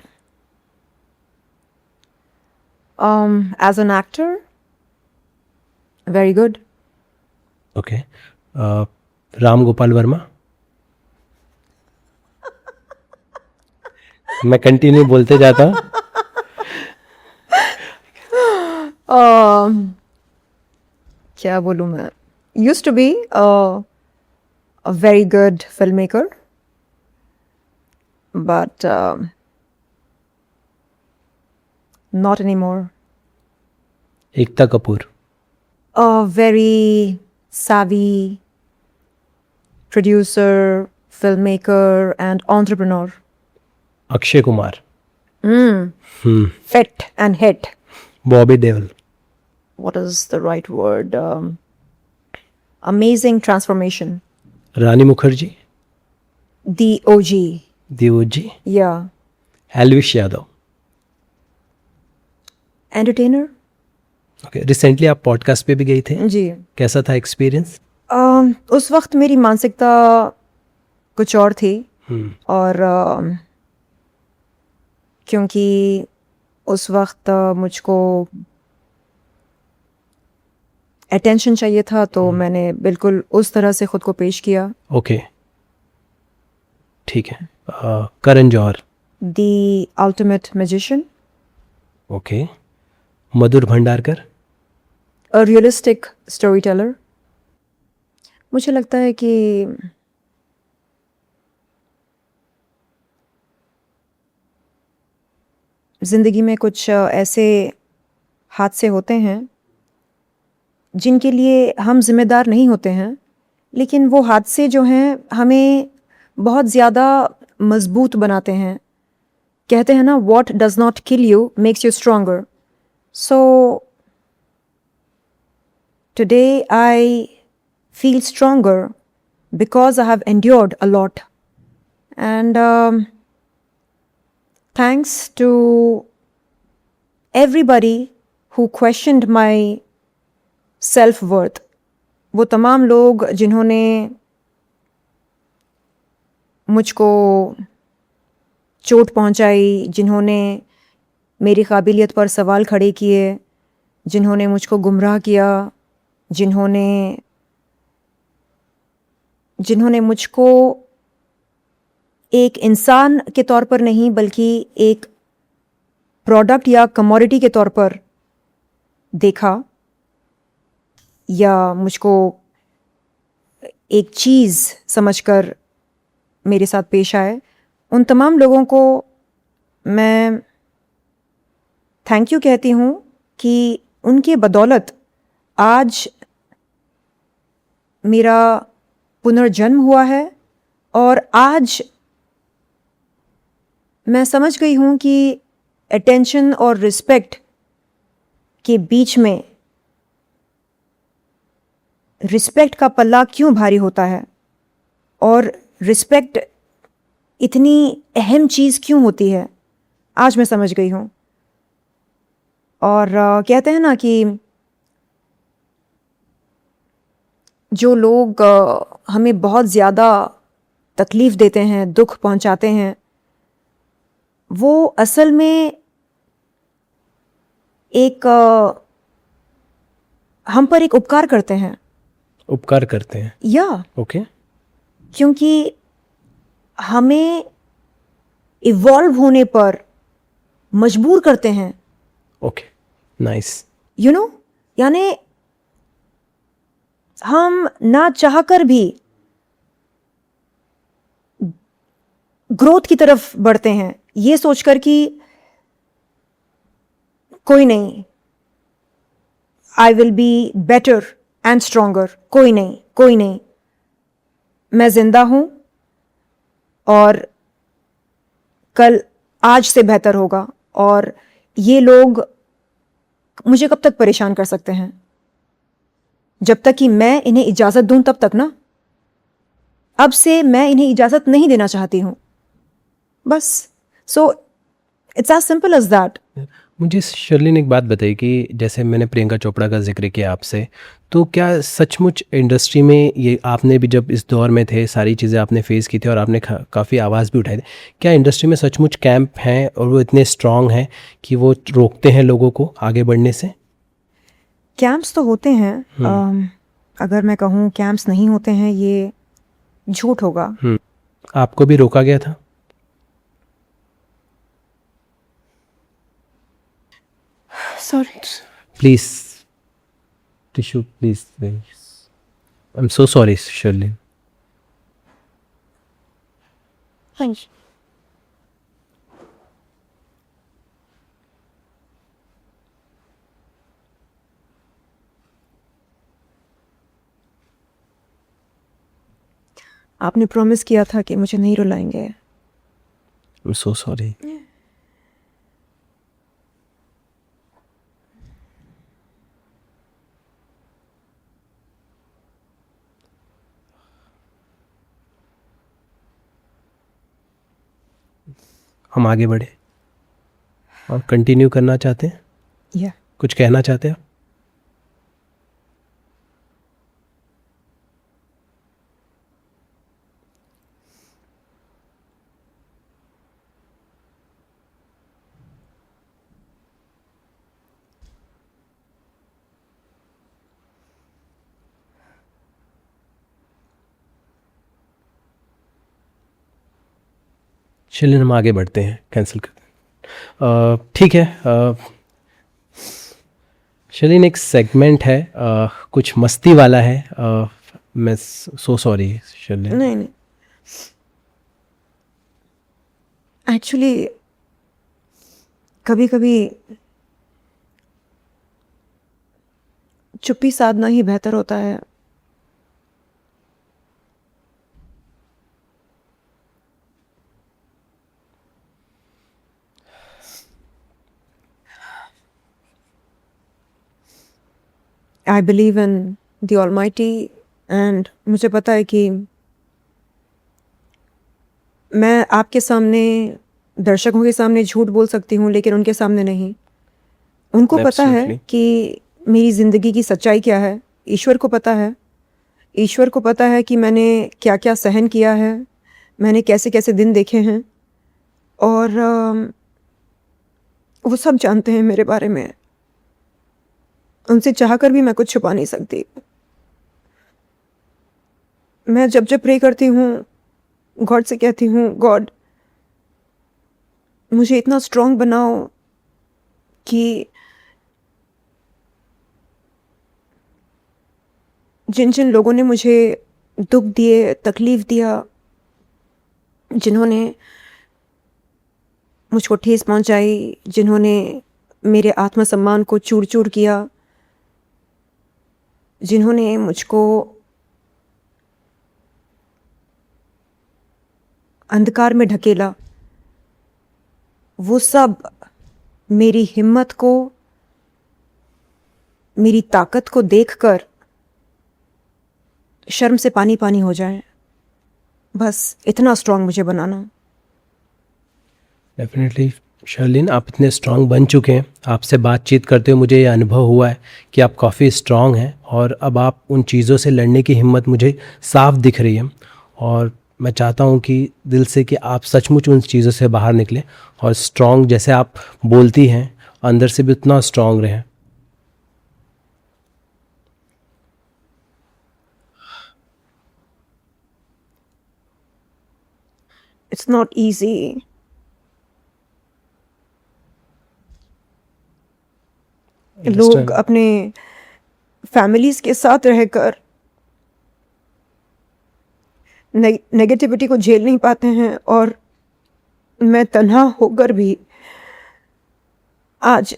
As an actor, very good. Okay. Ram Gopal Verma. मैं कंटिन्यू बोलते जाता हूँ। क्या बोलूँ मैं? Used to be a very good filmmaker, but not anymore. Ekta Kapoor. A very savvy producer, filmmaker, and entrepreneur. Akshay Kumar. Fit and hit. Bobby Deol. What is the right word? Amazing transformation. Rani Mukherjee. The OG. दियोजी। Yeah. Elvish Yadav. Entertainer. Okay. Recently आप पॉडकास्ट पे भी गई थे, जी। कैसा था एक्सपीरियंस? उस वक्त मेरी मानसिकता कुछ और थी, और क्योंकि उस वक्त मुझको अटेंशन चाहिए था, तो मैंने बिल्कुल उस तरह से खुद को पेश किया। ओके, ठीक है। Karan Johar. The ultimate magician. Okay. Madhur Bhandarkar. A realistic story teller. मुझे लगता है कि ज़िंदगी में कुछ ऐसे हादसे होते हैं जिनके लिए हम जिम्मेदार नहीं होते हैं, लेकिन वो हादसे जो हैं हमें बहुत ज़्यादा मजबूत बनाते हैं। कहते हैं ना, what does not kill you makes you stronger. So Today I feel stronger because I have endured a lot. And thanks to everybody who questioned my self-worth. वो तमाम लोग जिन्होंने मुझको चोट पहुंचाई, जिन्होंने मेरी काबिलियत पर सवाल खड़े किए, जिन्होंने मुझको गुमराह किया, जिन्होंने जिन्होंने मुझको एक इंसान के तौर पर नहीं बल्कि एक प्रोडक्ट या कमोडिटी के तौर पर देखा, या मुझको एक चीज़ समझकर मेरे साथ पेश आए, उन तमाम लोगों को मैं थैंक यू कहती हूँ कि उनके बदौलत आज मेरा पुनर्जन्म हुआ है। और आज मैं समझ गई हूँ कि अटेंशन और रिस्पेक्ट के बीच में रिस्पेक्ट का पल्ला क्यों भारी होता है और रिस्पेक्ट इतनी अहम चीज़ क्यों होती है, आज मैं समझ गई हूँ। और कहते हैं ना कि जो लोग हमें बहुत ज़्यादा तकलीफ़ देते हैं, दुख पहुँचाते हैं, वो असल में एक हम पर एक उपकार करते हैं। उपकार करते हैं, या ओके। क्योंकि हमें इवॉल्व होने पर मजबूर करते हैं, ओके, नाइस। यू नो, यानी हम ना चाहकर भी ग्रोथ की तरफ बढ़ते हैं, ये सोचकर कि कोई नहीं, I will be better and stronger, कोई नहीं, मैं जिंदा हूं और कल आज से बेहतर होगा। और ये लोग मुझे कब तक परेशान कर सकते हैं? जब तक कि मैं इन्हें इजाज़त दूं तब तक ना। अब से मैं इन्हें इजाज़त नहीं देना चाहती हूं, बस। So it's as simple as that. मुझे शर्लिन एक बात बताइए कि जैसे मैंने प्रियंका चोपड़ा का जिक्र किया आपसे, तो क्या सचमुच इंडस्ट्री में ये आपने भी जब इस दौर में थे, सारी चीज़ें आपने फेस की थी और आपने काफ़ी आवाज़ भी उठाई थी, क्या इंडस्ट्री में सचमुच कैंप हैं और वो इतने स्ट्रांग हैं कि वो रोकते हैं लोगों को आगे बढ़ने से? कैंप्स तो होते हैं, अगर मैं कहूँ कैंप्स नहीं होते हैं, ये झूठ होगा। आपको भी रोका गया था? Sorry, please tissue please. I am so sorry Sherlyn. हाँ जी। आपने प्रॉमिस किया था कि मुझे नहीं रुलाएंगे। आई एम सो सॉरी। हम आगे बढ़े और कंटिन्यू करना चाहते हैं, या कुछ कहना चाहते हैं आप? चलिए हम आगे बढ़ते हैं, कैंसिल कर। ठीक है। चलिए एक सेगमेंट है, कुछ मस्ती वाला है। मैं सो सॉरी चलिए। नहीं, एक्चुअली कभी कभी चुप्पी साधना ही बेहतर होता है। I believe in the almighty and मुझे पता है कि मैं आपके सामने, दर्शकों के सामने झूठ बोल सकती हूँ, लेकिन उनके सामने नहीं। उनको पता है Absolutely. कि मेरी ज़िंदगी की सच्चाई क्या है। ईश्वर को पता है। ईश्वर को पता है कि मैंने क्या क्या सहन किया है, मैंने कैसे कैसे दिन देखे हैं, और वो सब जानते हैं मेरे बारे में। उनसे चाहकर भी मैं कुछ छुपा नहीं सकती। मैं जब जब प्रे करती हूँ, गॉड से कहती हूँ, गॉड मुझे इतना स्ट्रांग बनाओ कि जिन जिन लोगों ने मुझे दुख दिए, तकलीफ़ दिया, जिन्होंने मुझको ठेस पहुंचाई, जिन्होंने मेरे आत्मसम्मान को चूर-चूर किया, जिन्होंने मुझको अंधकार में ढकेला, वो सब मेरी हिम्मत को, मेरी ताकत को देखकर शर्म से पानी पानी हो जाए। बस इतना स्ट्रांग मुझे बनाना। डेफिनेटली शर्लिन, आप इतने स्ट्रांग बन चुके हैं। आपसे बातचीत करते हुए मुझे ये अनुभव हुआ है कि आप काफ़ी स्ट्रांग हैं, और अब आप उन चीज़ों से लड़ने की हिम्मत मुझे साफ दिख रही है। और मैं चाहता हूँ कि दिल से कि आप सचमुच उन चीज़ों से बाहर निकलें, और स्ट्रांग जैसे आप बोलती हैं अंदर से भी उतना स्ट्रांग रहें। It's not easy. लोग अपने फैमिलीज के साथ रहकर नेगेटिविटी को झेल नहीं पाते हैं, और मैं तन्हा होकर भी आज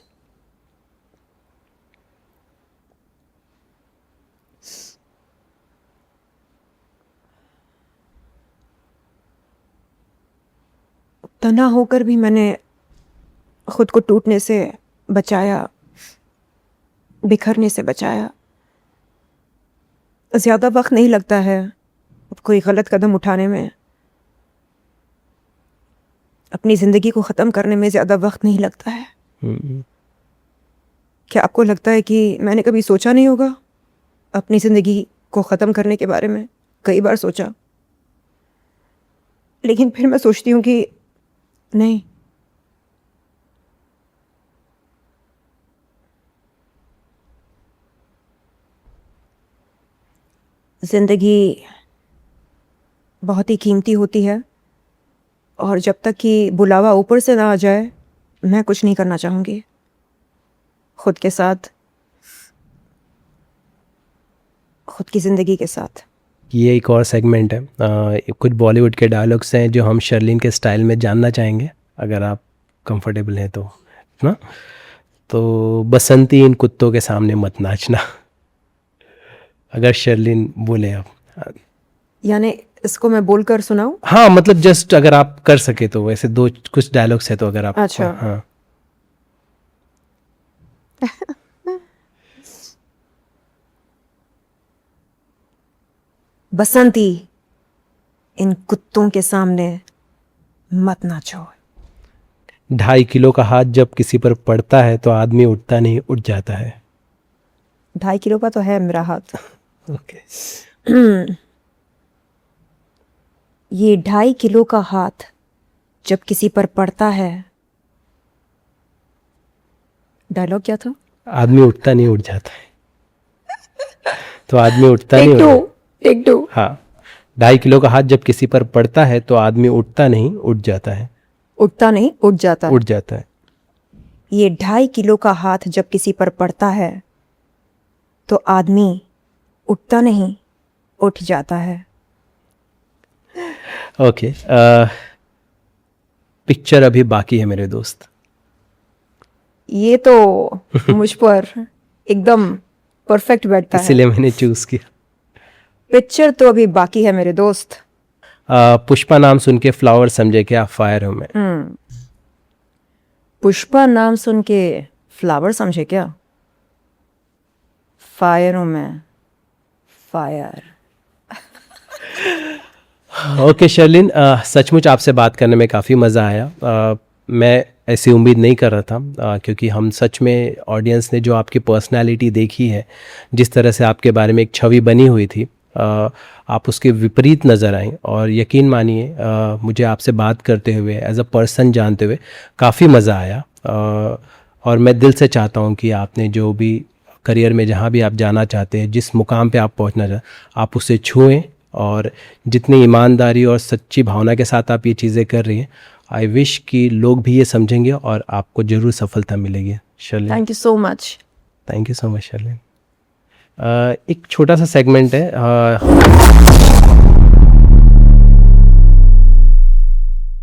तन्हा होकर भी मैंने खुद को टूटने से बचाया, बिखरने से बचाया। ज़्यादा वक्त नहीं लगता है कोई गलत कदम उठाने में, अपनी ज़िंदगी को ख़त्म करने में ज़्यादा वक्त नहीं लगता है। क्या आपको लगता है कि मैंने कभी सोचा नहीं होगा अपनी ज़िंदगी को ख़त्म करने के बारे में? कई बार सोचा, लेकिन फिर मैं सोचती हूँ कि नहीं, ज़िंदगी बहुत ही कीमती होती है, और जब तक कि बुलावा ऊपर से ना आ जाए, मैं कुछ नहीं करना चाहूँगी खुद के साथ, खुद की ज़िंदगी के साथ। ये एक और सेगमेंट है, कुछ बॉलीवुड के डायलॉग्स हैं जो हम शर्लिन के स्टाइल में जानना चाहेंगे, अगर आप कंफर्टेबल हैं तो ना। तो बसंती इन कुत्तों के सामने मत नाचना, अगर शर्लिन बोले आप। यानी इसको मैं बोलकर सुनाऊं? हाँ, मतलब जस्ट अगर आप कर सके तो, वैसे दो कुछ डायलॉग्स है तो अगर आप। अच्छा। हाँ। बसंती इन कुत्तों के सामने मत नाचो। 2.5 किलो का हाथ जब किसी पर पड़ता है तो आदमी उठता नहीं, उठ जाता है। 2.5 किलो का तो है मेरा हाथ। ओके। ये 2.5 किलो का हाथ जब किसी पर पड़ता है, डायलॉग क्या था? आदमी उठता नहीं, उठ जाता है। तो आदमी उठता नहीं, टेक टू। हाँ, 2.5 किलो का हाथ जब किसी पर पड़ता है तो आदमी उठता नहीं, उठ जाता है। उठता नहीं, उठ जाता है। उठ जाता है। ये 2.5 किलो का हाथ जब किसी पर पड़ता है तो आदमी उठता नहीं, उठ जाता है। ओके। पिक्चर अभी बाकी है मेरे दोस्त। ये तो मुझ पर एकदम परफेक्ट बैठता है। इसीलिए मैंने चूज किया। पिक्चर तो अभी बाकी है मेरे दोस्त। पुष्पा नाम सुन के फ्लावर समझे कि आप फायर हो मैं। पुष्पा नाम सुन के फ्लावर समझे क्या? फायर हूँ मैं, फायर। ओके शर्लिन, सचमुच आपसे बात करने में काफ़ी मज़ा आया। मैं ऐसी उम्मीद नहीं कर रहा था, क्योंकि हम सच में ऑडियंस ने जो आपकी पर्सनालिटी देखी है, जिस तरह से आपके बारे में एक छवि बनी हुई थी, आप उसके विपरीत नज़र आए। और यकीन मानिए, मुझे आपसे बात करते हुए, एज अ पर्सन जानते हुए काफ़ी मज़ा आया। और मैं दिल से चाहता हूँ कि आपने जो भी करियर में जहाँ भी आप जाना चाहते हैं, जिस मुकाम पे आप पहुँचना चाहते, आप उसे छुएं। और जितनी ईमानदारी और सच्ची भावना के साथ आप ये चीज़ें कर रही हैं, आई विश कि लोग भी ये समझेंगे और आपको ज़रूर सफलता मिलेगी Sherlyn. Thank you so much. Thank you so much Sherlyn. एक छोटा सा सेगमेंट है,